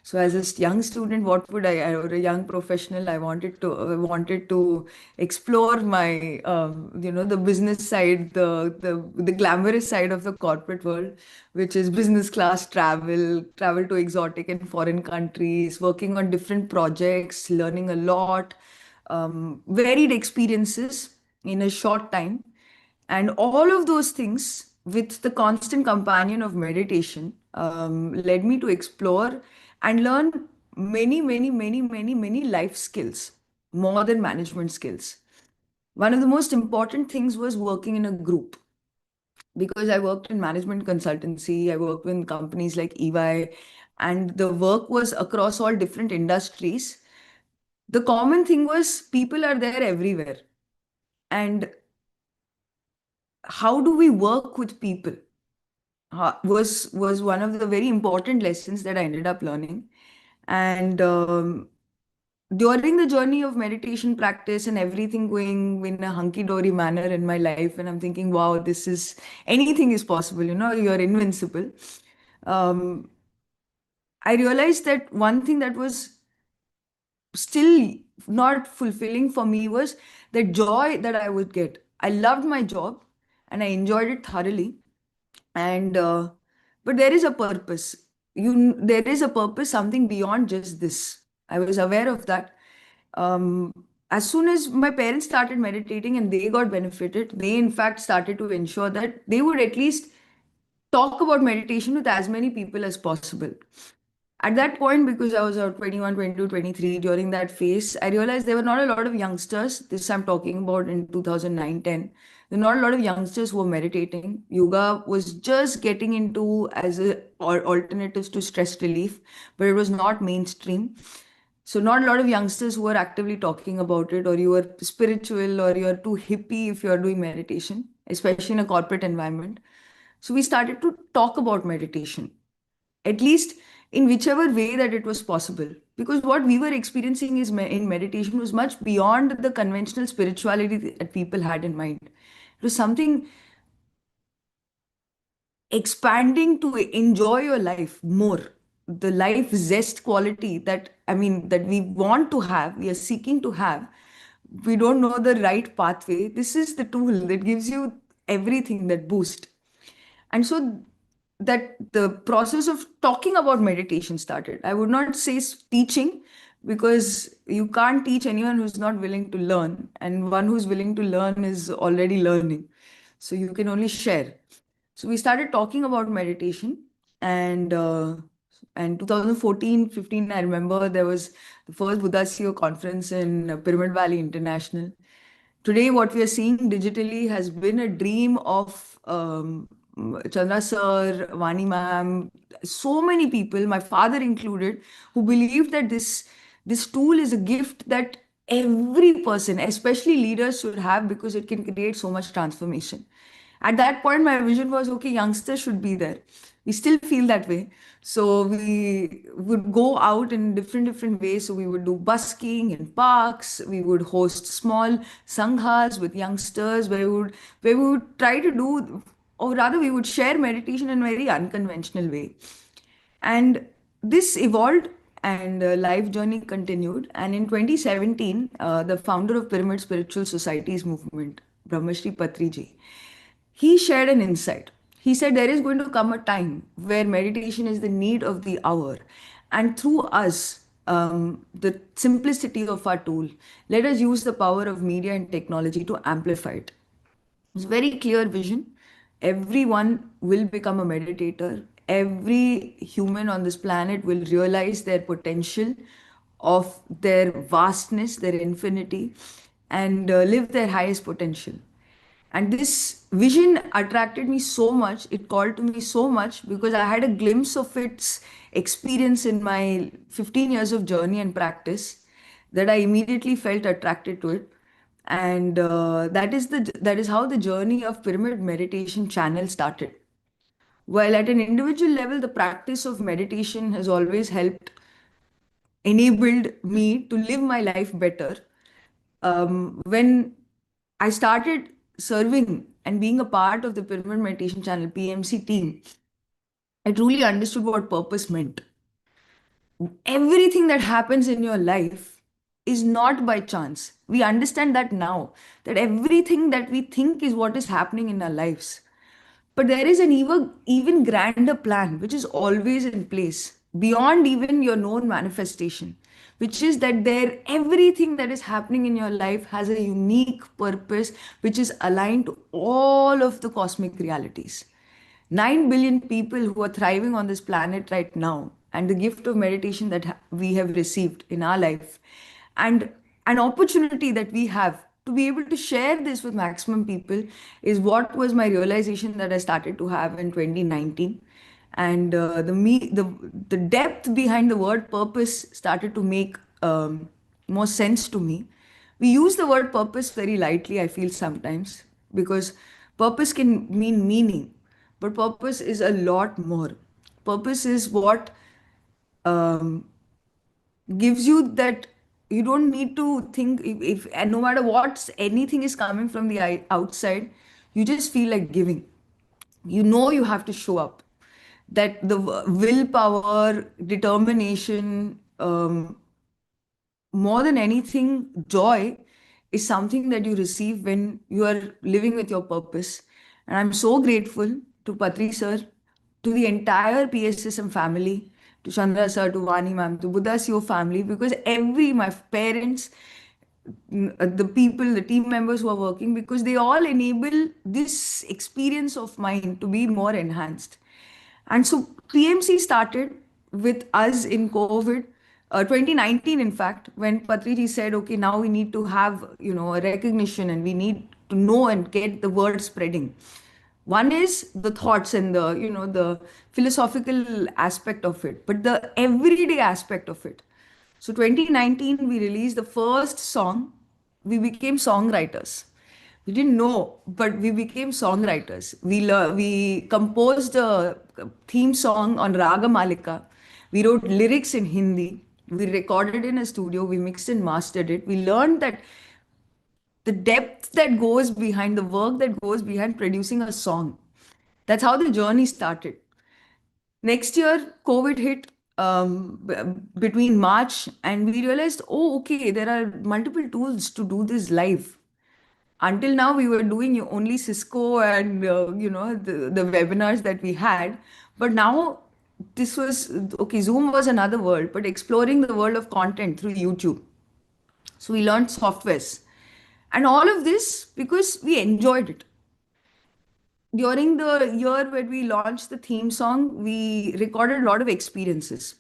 So as a young student, what would or a young professional, I wanted to explore my, the business side, the glamorous side of the corporate world, which is business class travel to exotic and foreign countries, working on different projects, learning a lot, varied experiences in a short time. And all of those things, with the constant companion of meditation, led me to explore and learn many life skills, more than management skills. One of the most important things was working in a group, because I worked in management consultancy, I worked with companies like EY, and the work was across all different industries. The common thing was people are there everywhere. And how do we work with people was one of the very important lessons that I ended up learning. And during the journey of meditation practice and everything going in a hunky-dory manner in my life, and I'm thinking, wow, this is, anything is possible, you're invincible. I realized that one thing that was still not fulfilling for me was the joy that I would get. I loved my job and I enjoyed it thoroughly. And but there is a purpose. There is a purpose, something beyond just this. I was aware of that. As soon as my parents started meditating and they got benefited, they in fact started to ensure that they would at least talk about meditation with as many people as possible. At that point, because I was 21, 22, 23, during that phase, I realized there were not a lot of youngsters. This I'm talking about in 2009, 10. There were not a lot of youngsters who were meditating. Yoga was just getting into as alternatives to stress relief, but it was not mainstream. So not a lot of youngsters who were actively talking about it, or you were spiritual, or you're too hippie if you're doing meditation, especially in a corporate environment. So we started to talk about meditation, at least in whichever way that it was possible. Because what we were experiencing in meditation was much beyond the conventional spirituality that people had in mind. It was something expanding to enjoy your life more. The life zest quality that we want to have, we are seeking to have. We don't know the right pathway. This is the tool that gives you everything, that boost. And so that the process of talking about meditation started. I would not say teaching, because you can't teach anyone who's not willing to learn, and one who's willing to learn is already learning. So you can only share. So we started talking about meditation, and 2014, 15, I remember there was the first BuddhaCEO conference in Pyramid Valley International. Today, what we are seeing digitally has been a dream of Chandra sir, Vani ma'am, so many people, my father included, who believe that this tool is a gift that every person, especially leaders, should have because it can create so much transformation. At that point, my vision was okay, youngsters should be there. We still feel that way. So we would go out in different ways. So we would do busking in parks. We would host small sanghas with youngsters where we would try to do, or rather, we would share meditation in a very unconventional way. And this evolved and life journey continued. And in 2017, the founder of Pyramid Spiritual Societies movement, Brahmarshi Patriji, he shared an insight. He said there is going to come a time where meditation is the need of the hour. And through us, the simplicity of our tool, let us use the power of media and technology to amplify it. It's a very clear vision. Everyone will become a meditator. Every human on this planet will realize their potential of their vastness, their infinity, and live their highest potential. And this vision attracted me so much, it called to me so much because I had a glimpse of its experience in my 15 years of journey and practice that I immediately felt attracted to it. And that is how the journey of pyramid meditation channel started. While at an individual level, the practice of meditation has always helped enabled me to live my life better. When I started serving and being a part of the Pyramid Meditation Channel PMC team, I truly understood what purpose meant. Everything that happens in your life is not by chance. We understand that now, that everything that we think is what is happening in our lives. But there is an even grander plan which is always in place beyond even your known manifestation, which is that everything that is happening in your life has a unique purpose which is aligned to all of the cosmic realities. 9 billion people who are thriving on this planet right now, and the gift of meditation that we have received in our life, and an opportunity that we have to be able to share this with maximum people is what was my realization that I started to have in 2019. And the depth behind the word purpose started to make more sense to me. We use the word purpose very lightly, I feel sometimes, because purpose can mean meaning, but purpose is a lot more. Purpose is what gives you that you don't need to think if and no matter what anything is coming from the outside, you just feel like giving. You know you have to show up. That the willpower, determination, more than anything, joy is something that you receive when you are living with your purpose. And I'm so grateful to Patri sir, to the entire PSSM family, to Chandra sir, to Vani ma'am, to BuddhaCEO family, because my parents, the people, the team members who are working, because they all enable this experience of mine to be more enhanced. And so PMC started with us in COVID, 2019, in fact, when Patriji said, okay, now we need to have, a recognition and we need to know and get the word spreading. One is the thoughts and the philosophical aspect of it, but the everyday aspect of it. So 2019, we released the first song. We became songwriters. We didn't know, but we became songwriters. We composed a theme song on Raga Malika. We wrote lyrics in Hindi. We recorded in a studio. We mixed and mastered it. We learned that the depth that goes behind the work that goes behind producing a song. That's how the journey started. Next year, COVID hit between March, and we realized, oh, okay, there are multiple tools to do this live. Until now, we were doing only Cisco and the webinars that we had. But now, this was okay. Zoom was another world, but exploring the world of content through YouTube. So we learned softwares, and all of this because we enjoyed it. During the year when we launched the theme song, we recorded a lot of experiences.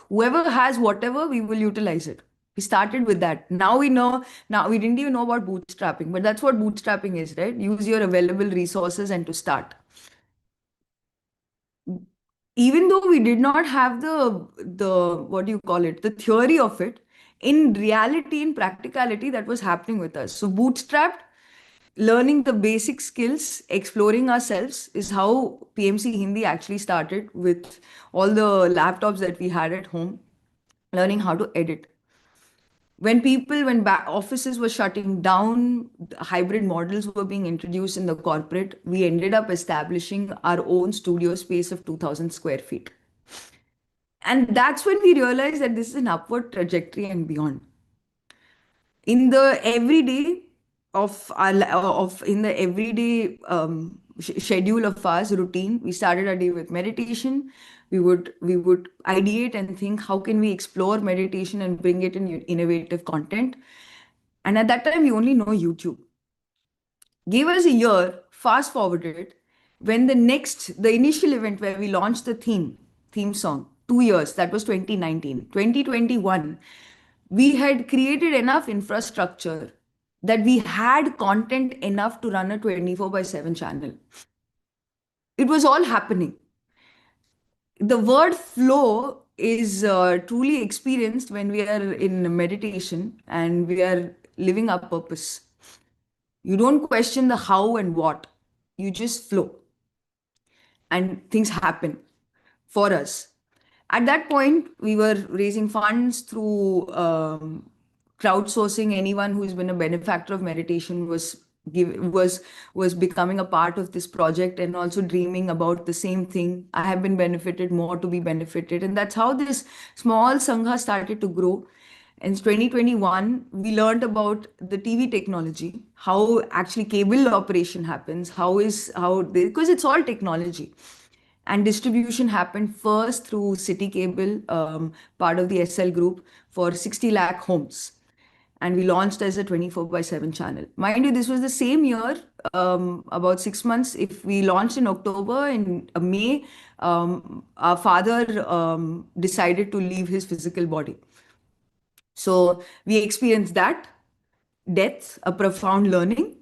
Whoever has whatever, we will utilize it. We started with that. Now we know, now we didn't even know about bootstrapping, but that's what bootstrapping is, right? Use your available resources and to start. Even though we did not have the what do you call it, the theory of it, in reality, in practicality, that was happening with us. So bootstrapped, learning the basic skills, exploring ourselves is how PMC Hindi actually started, with all the laptops that we had at home, learning how to edit. When back offices were shutting down, hybrid models were being introduced in the corporate, we ended up establishing our own studio space of 2,000 square feet. And that's when we realized that this is an upward trajectory and beyond. In the everyday schedule of ours, routine, we started our day with meditation. We would ideate and think, how can we explore meditation and bring it in innovative content? And at that time, we only know YouTube. Give us a year, fast forwarded, when the initial event where we launched the theme song, 2 years, that was 2019. 2021, we had created enough infrastructure that we had content enough to run a 24/7 channel. It was all happening. The word flow is truly experienced when we are in meditation and we are living our purpose. You don't question the how and what, you just flow. And things happen for us. At that point, we were raising funds through crowdsourcing. Anyone who's been a benefactor of meditation was becoming a part of this project and also dreaming about the same thing. I have been benefited, more to be benefited. And that's how this small Sangha started to grow. In 2021, we learned about the TV technology, how actually cable operation happens, because it's all technology. And distribution happened first through City Cable, part of the SL group, for 60 lakh homes. And we launched as a 24/7 channel. Mind you, this was the same year, about 6 months. If we launched in October, in May, our father decided to leave his physical body. So we experienced that, death, a profound learning,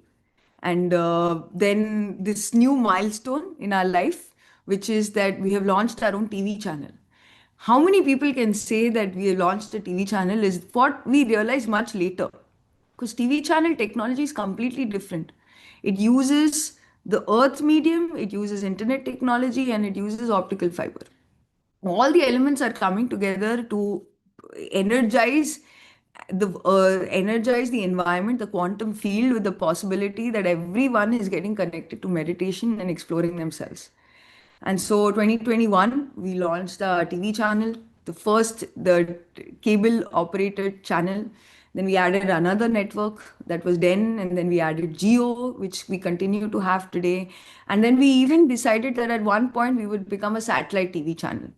and then this new milestone in our life, which is that we have launched our own TV channel. How many people can say that we launched a TV channel is what we realized much later. Because TV channel technology is completely different. It uses the earth medium, it uses internet technology, and it uses optical fiber. All the elements are coming together to energize the environment, the quantum field, with the possibility that everyone is getting connected to meditation and exploring themselves. And so 2021, we launched our TV channel, the cable operated channel. Then we added another network, that was DEN, and then we added Geo, which we continue to have today. And then we even decided that at one point we would become a satellite TV channel.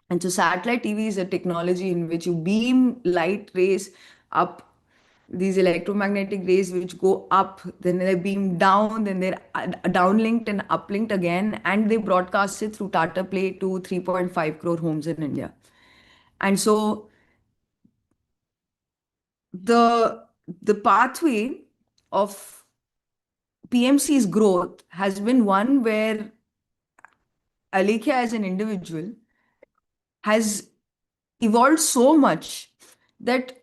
And so satellite TV is a technology in which you beam light rays up, these electromagnetic rays which go up, then they beam down, then they're downlinked and uplinked again, and they broadcast it through Tata Play to 3.5 crore homes in India. And so the pathway of PMC's growth has been one where Alekhya as an individual has evolved so much that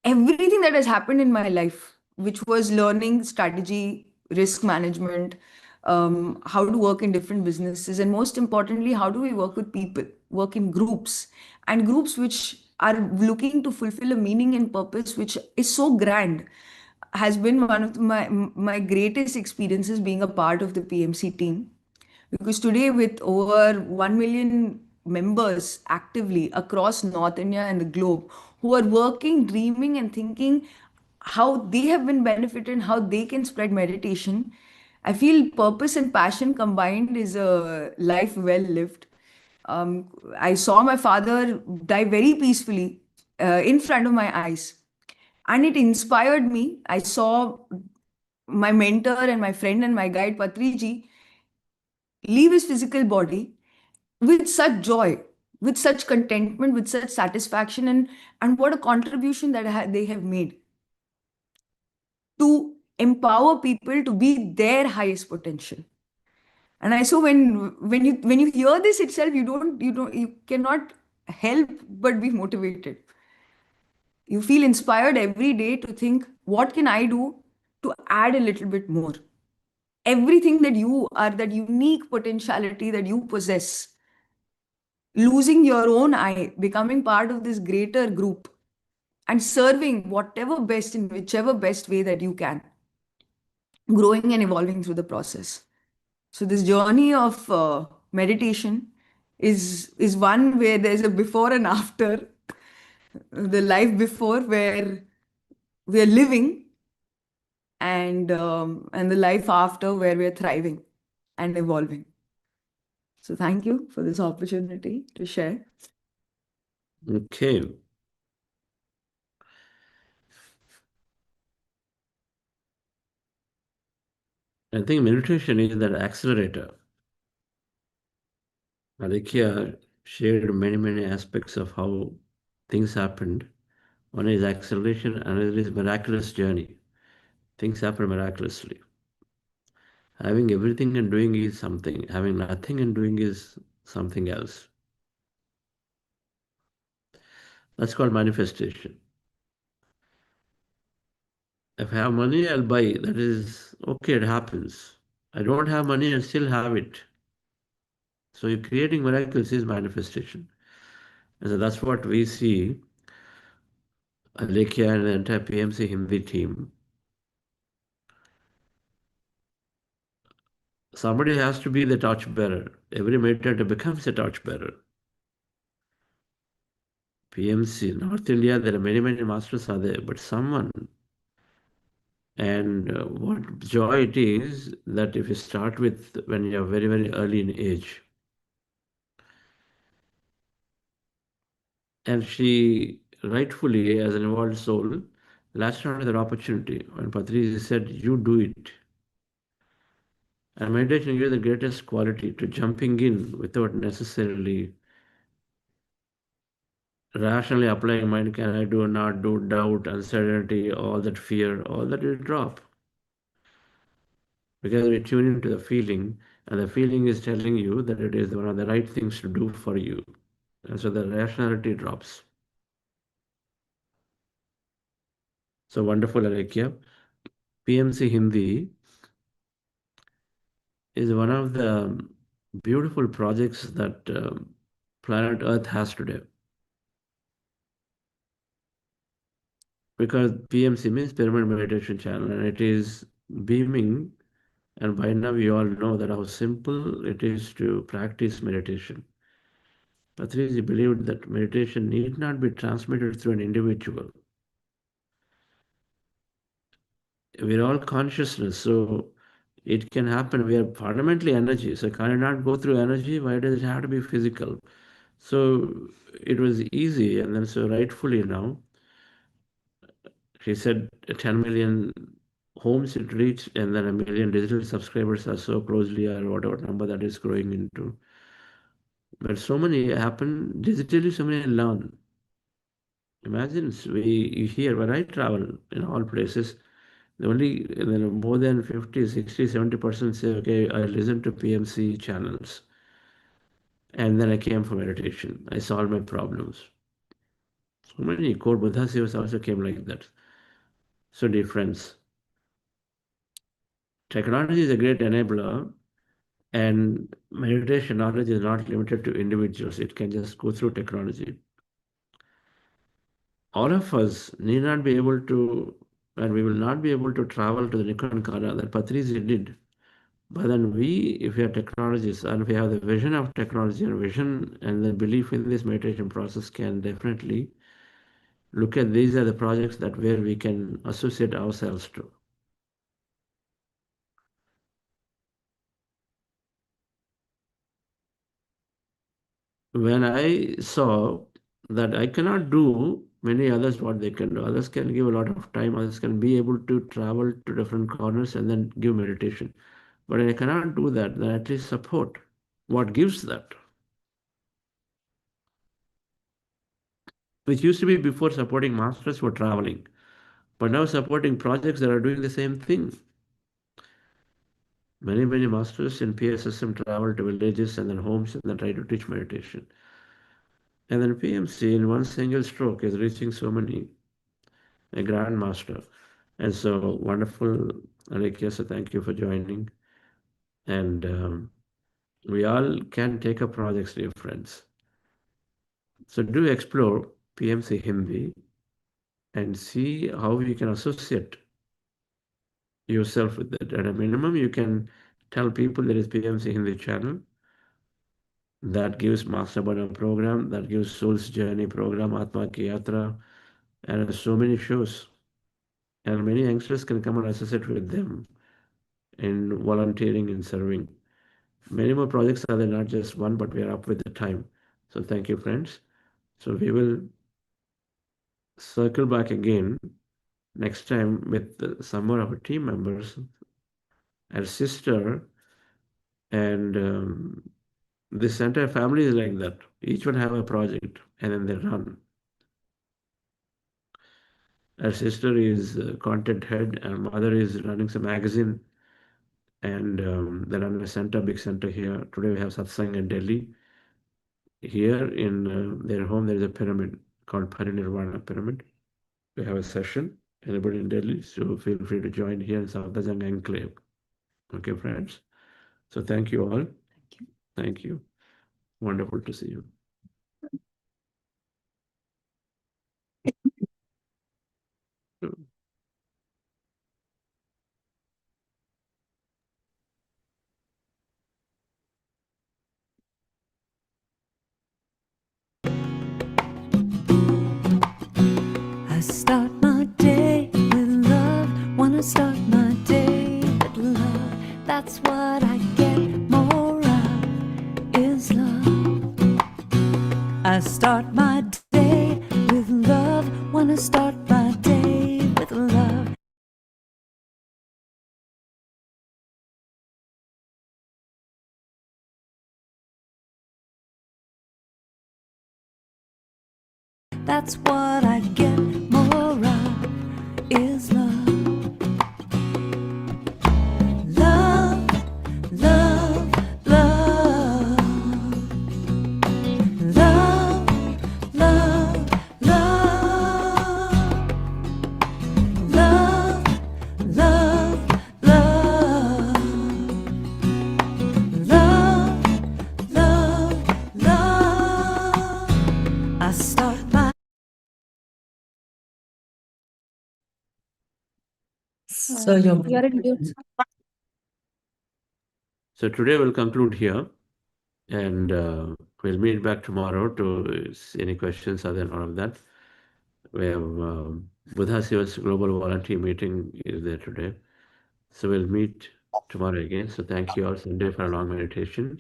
everything that has happened in my life, which was learning strategy, risk management, how to work in different businesses, and most importantly, how do we work with people, work in groups, and groups which are looking to fulfill a meaning and purpose, which is so grand, has been one of my greatest experiences being a part of the PMC team. Because today, with over 1 million members actively across North India and the globe, who are working, dreaming, and thinking how they have been benefited and how they can spread meditation, I feel purpose and passion combined is a life well lived. I saw my father die very peacefully in front of my eyes, and it inspired me. I saw my mentor and my friend and my guide, Patriji, leave his physical body with such joy, with such contentment, with such satisfaction, and what a contribution that they have made to empower people to be their highest potential. And I so when you hear this itself, you cannot help but be motivated. You feel inspired every day to think, what can I do to add a little bit more? Everything that you are, that unique potentiality that you possess, losing your own I, becoming part of this greater group, and serving whatever best in whichever best way that you can, growing and evolving through the process. So this journey of meditation is one where there's a before and after, the life before where we are living, and the life after where we are thriving and evolving. So thank you for this opportunity to share. Okay. I think meditation is that accelerator. Alekia shared many aspects of how things happened. One is acceleration, another is miraculous journey. Things happen miraculously. Having everything and doing is something. Having nothing and doing is something else. That's called manifestation. If I have money, I'll buy. That is okay, it happens. I don't have money and still have it. So you're creating miracles is manifestation. And so that's what we see. Alekia and the entire PMC Hindi team. Somebody has to be the torchbearer. Every meditator becomes a torchbearer. PMC, North India, there are many masters are there, but someone. And what joy it is that if you start with when you're very early in age. And she rightfully, as an evolved soul, latched onto that opportunity. When Patriji said, you do it. And meditation gives the greatest quality to jumping in without necessarily rationally applying mind, can I do or not do, doubt, uncertainty, all that fear, all that will drop. Because we tune into the feeling, and the feeling is telling you that it is one of the right things to do for you. And so the rationality drops. So wonderful, Alekia. PMC Hindi is one of the beautiful projects that planet Earth has today. Because PMC means Pyramid Meditation Channel, and it is beaming. And by now we all know that how simple it is to practice meditation. Patriji believed that meditation need not be transmitted through an individual. We're all consciousness, so it can happen. We are fundamentally energy. So can it not go through energy? Why does it have to be physical? So it was easy, and then so rightfully now, she said 10 million homes it reached, and then 1 million digital subscribers are so closely, or whatever number that is growing into. But so many happen digitally, so many learn. Imagine you hear when I travel in all places, only more than 50, 60, 70% say, okay, I listen to PMC channels. And then I came for meditation. I solved my problems. So many core BuddhaCEOs also came like that. So dear friends, technology is a great enabler, and meditation knowledge is not limited to individuals. It can just go through technology. All of us need not be able to, and we will not be able to travel to the Nikon Kara that Patriji did. But then if we are technologists and if we have the vision of technology and vision and the belief in this meditation process, can definitely look at these are the projects that where we can associate ourselves to. When I saw that I cannot do many others what they can do, others can give a lot of time, others can be able to travel to different corners and then give meditation. But I cannot do that, then at least support. What gives that? which used to be before supporting masters who were traveling, but now supporting projects that are doing the same thing. Many masters in PSSM travel to villages and then homes and then try to teach meditation. And then PMC in one single stroke is reaching so many, a grand master. And so wonderful, Alekia, so thank you for joining. And we all can take up projects, dear friends. So do explore PMC Hindi and see how you can associate yourself with it. At a minimum, you can tell people there is PMC Hindi channel that gives Master Bana program, that gives Soul's Journey program, Atma Ki Yatra, and so many shows. And many youngsters can come and associate with them in volunteering and serving. Many more projects are there, not just one, but we are up with the time. So thank you, friends. So we will circle back again next time with some more of our team members, our sister, and this entire family is like that. Each one have a project and then they run. Our sister is content head, and mother is running some magazine, and they run a center, big center here. Today we have satsang in Delhi. Here in their home, there is a pyramid called Parinirvana Pyramid. We have a session. Anybody in Delhi, so feel free to join here in Safdajang Enclave. Okay, friends. So thank you all. Thank you. Wonderful to see you. I start my day with love. Wanna start my day with love. That's what I get more of is love. I start my day with love. Wanna start my day with love. That's what I get more of is love. Love, love, love. Love, love, love. Love, love, love. Love, love, love. I start my So you're You're in mute. So today we'll conclude here, and we'll meet back tomorrow to see any questions other than all of that. We have BuddhaCEO's Global Volunteer Meeting is there today. So we'll meet tomorrow again. So thank you all, Sunday, for a long meditation.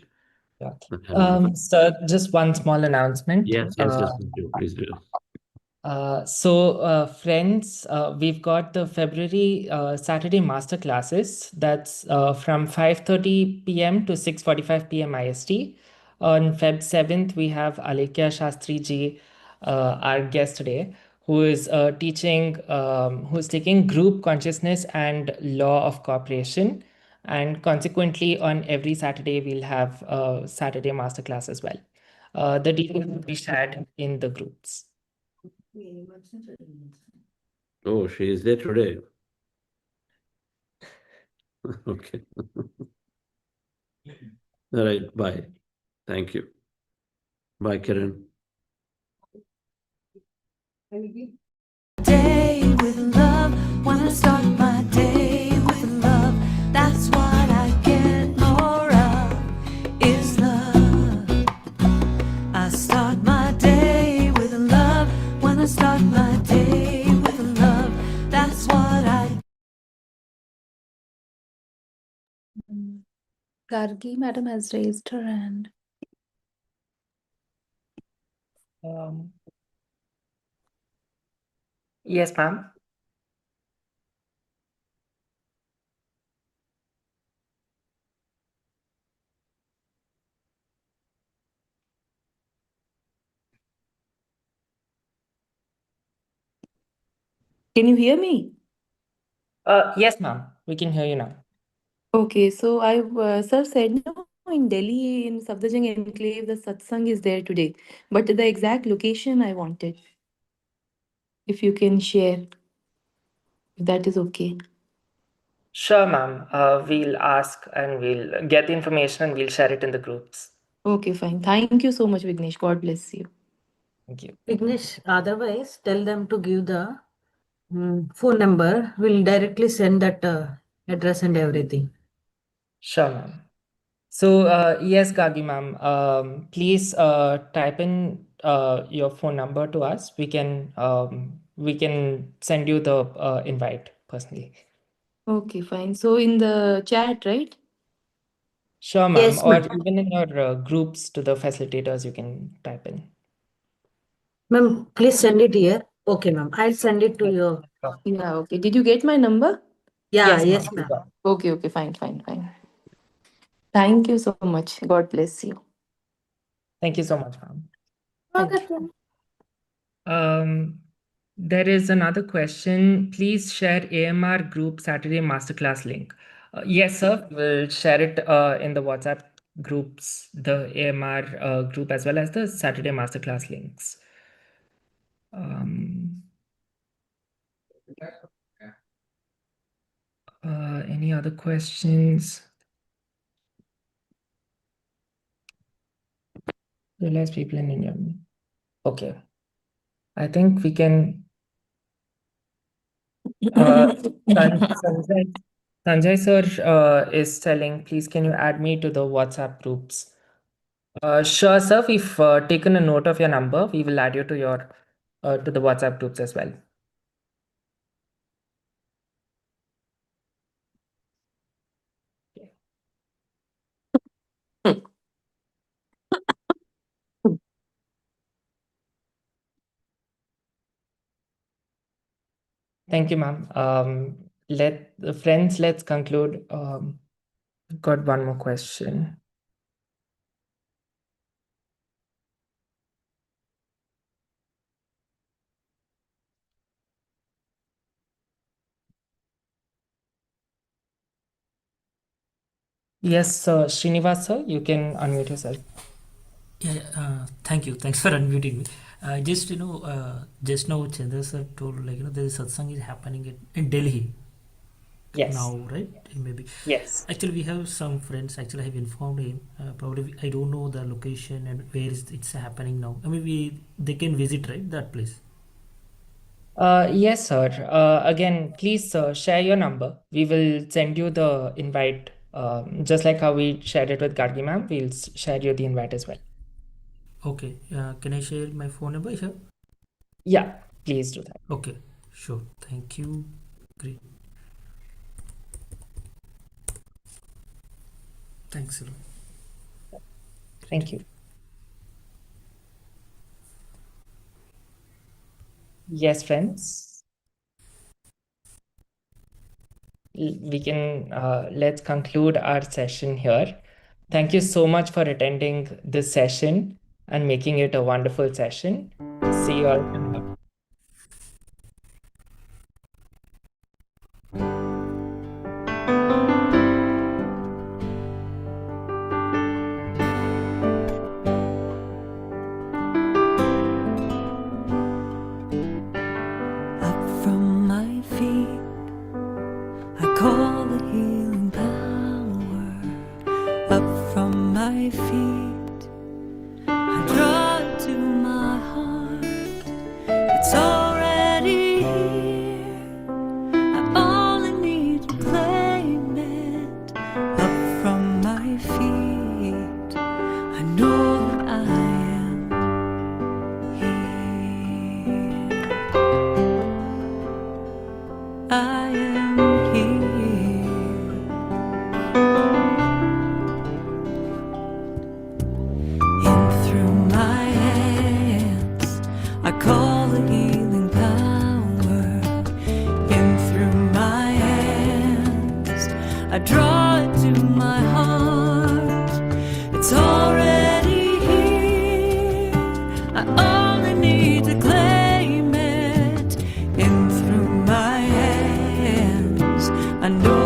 Yeah. And have a wonderful- So just one small announcement. Yes, please do. Friends, we've got the February Saturday master classes. That's from 5:30 p.m. to 6:45 p.m. IST. On Feb 7th, we have Alekia Shastri ji, our guest today, who is who's taking group consciousness and law of cooperation. And consequently, on every Saturday, we'll have a Saturday masterclass as well. The details will be shared in the groups. Oh, she is there today. Okay. All right. Bye. Thank you. Bye, Kiran. day with love. Wanna start my day with love. That's what I get more of is love. I start my day with love. Wanna start my day with love. That's what I. Gargi madam has raised her hand. Yes, ma'am. Can you hear me? Yes, ma'am. We can hear you now. Okay, so sir said no, in Delhi, in Safdarjung Enclave, the satsang is there today, but the exact location I wanted, if you can share, if that is okay. Sure, ma'am. We'll ask and we'll get the information and we'll share it in the groups. Okay, fine. Thank you so much, Vignesh. God bless you. Thank you. Vignesh, otherwise, tell them to give the phone number. We'll directly send that address and everything. Sure, ma'am. So, yes, Gagi ma'am, please type in your phone number to us. We can send you the invite personally. Okay, fine. So in the chat, right? Sure, ma'am. Yes, Or ma'am. even in your groups to the facilitators, you can type in. Ma'am, please send it here. Okay, ma'am. I'll send it to you. Yeah, okay. Did you get my number? Yeah, Yes, yes, ma'am. ma'am. Okay, okay, fine, fine, fine. Thank you so much. God bless you. Thank you so much, ma'am. Thank you. There is another question. Please share AMR group Saturday masterclass link. Yes, sir. We'll share it in the WhatsApp groups, the AMR group, as well as the Saturday masterclass links. Any other questions? Realize people in India. Okay. I think we can. Sanjay sir is telling, please can you add me to the WhatsApp groups? Sure, sir. We've taken a note of your number. We will add you to your to the WhatsApp groups as well. Thank you, ma'am. Let's conclude. Got one more question. Yes, Srinivas sir, you can unmute yourself. Yeah, thank you. Thanks for unmuting me. Just just now Chandra sir told there is satsang is happening in Delhi. Yes. Now, right? Maybe. Yes. Actually, we have some friends. Actually, I have informed him. Probably I don't know the location and where it's happening now. I mean, they can visit, right, that place. Yes, sir. Again, please share your number. We will send you the invite. Just like how we shared it with Gargi ma'am, we'll share you the invite as well. Okay. Can I share my phone number here? Yeah, please do that. Okay, sure. Thank you. Great. Thanks a lot. Thank you. Yes, friends. We can let's conclude our session here. Thank you so much for attending this session and making it a wonderful session. See you all tomorrow. Up from my feet, I call the healing power. Up from my feet, I draw it to my heart. It's already here. I only need to claim it. Up from my feet, I know that I am here. I am here. In through my hands, I call the healing power. In through my hands, I draw it to my heart. It's already here. I only need to claim it. In through my I know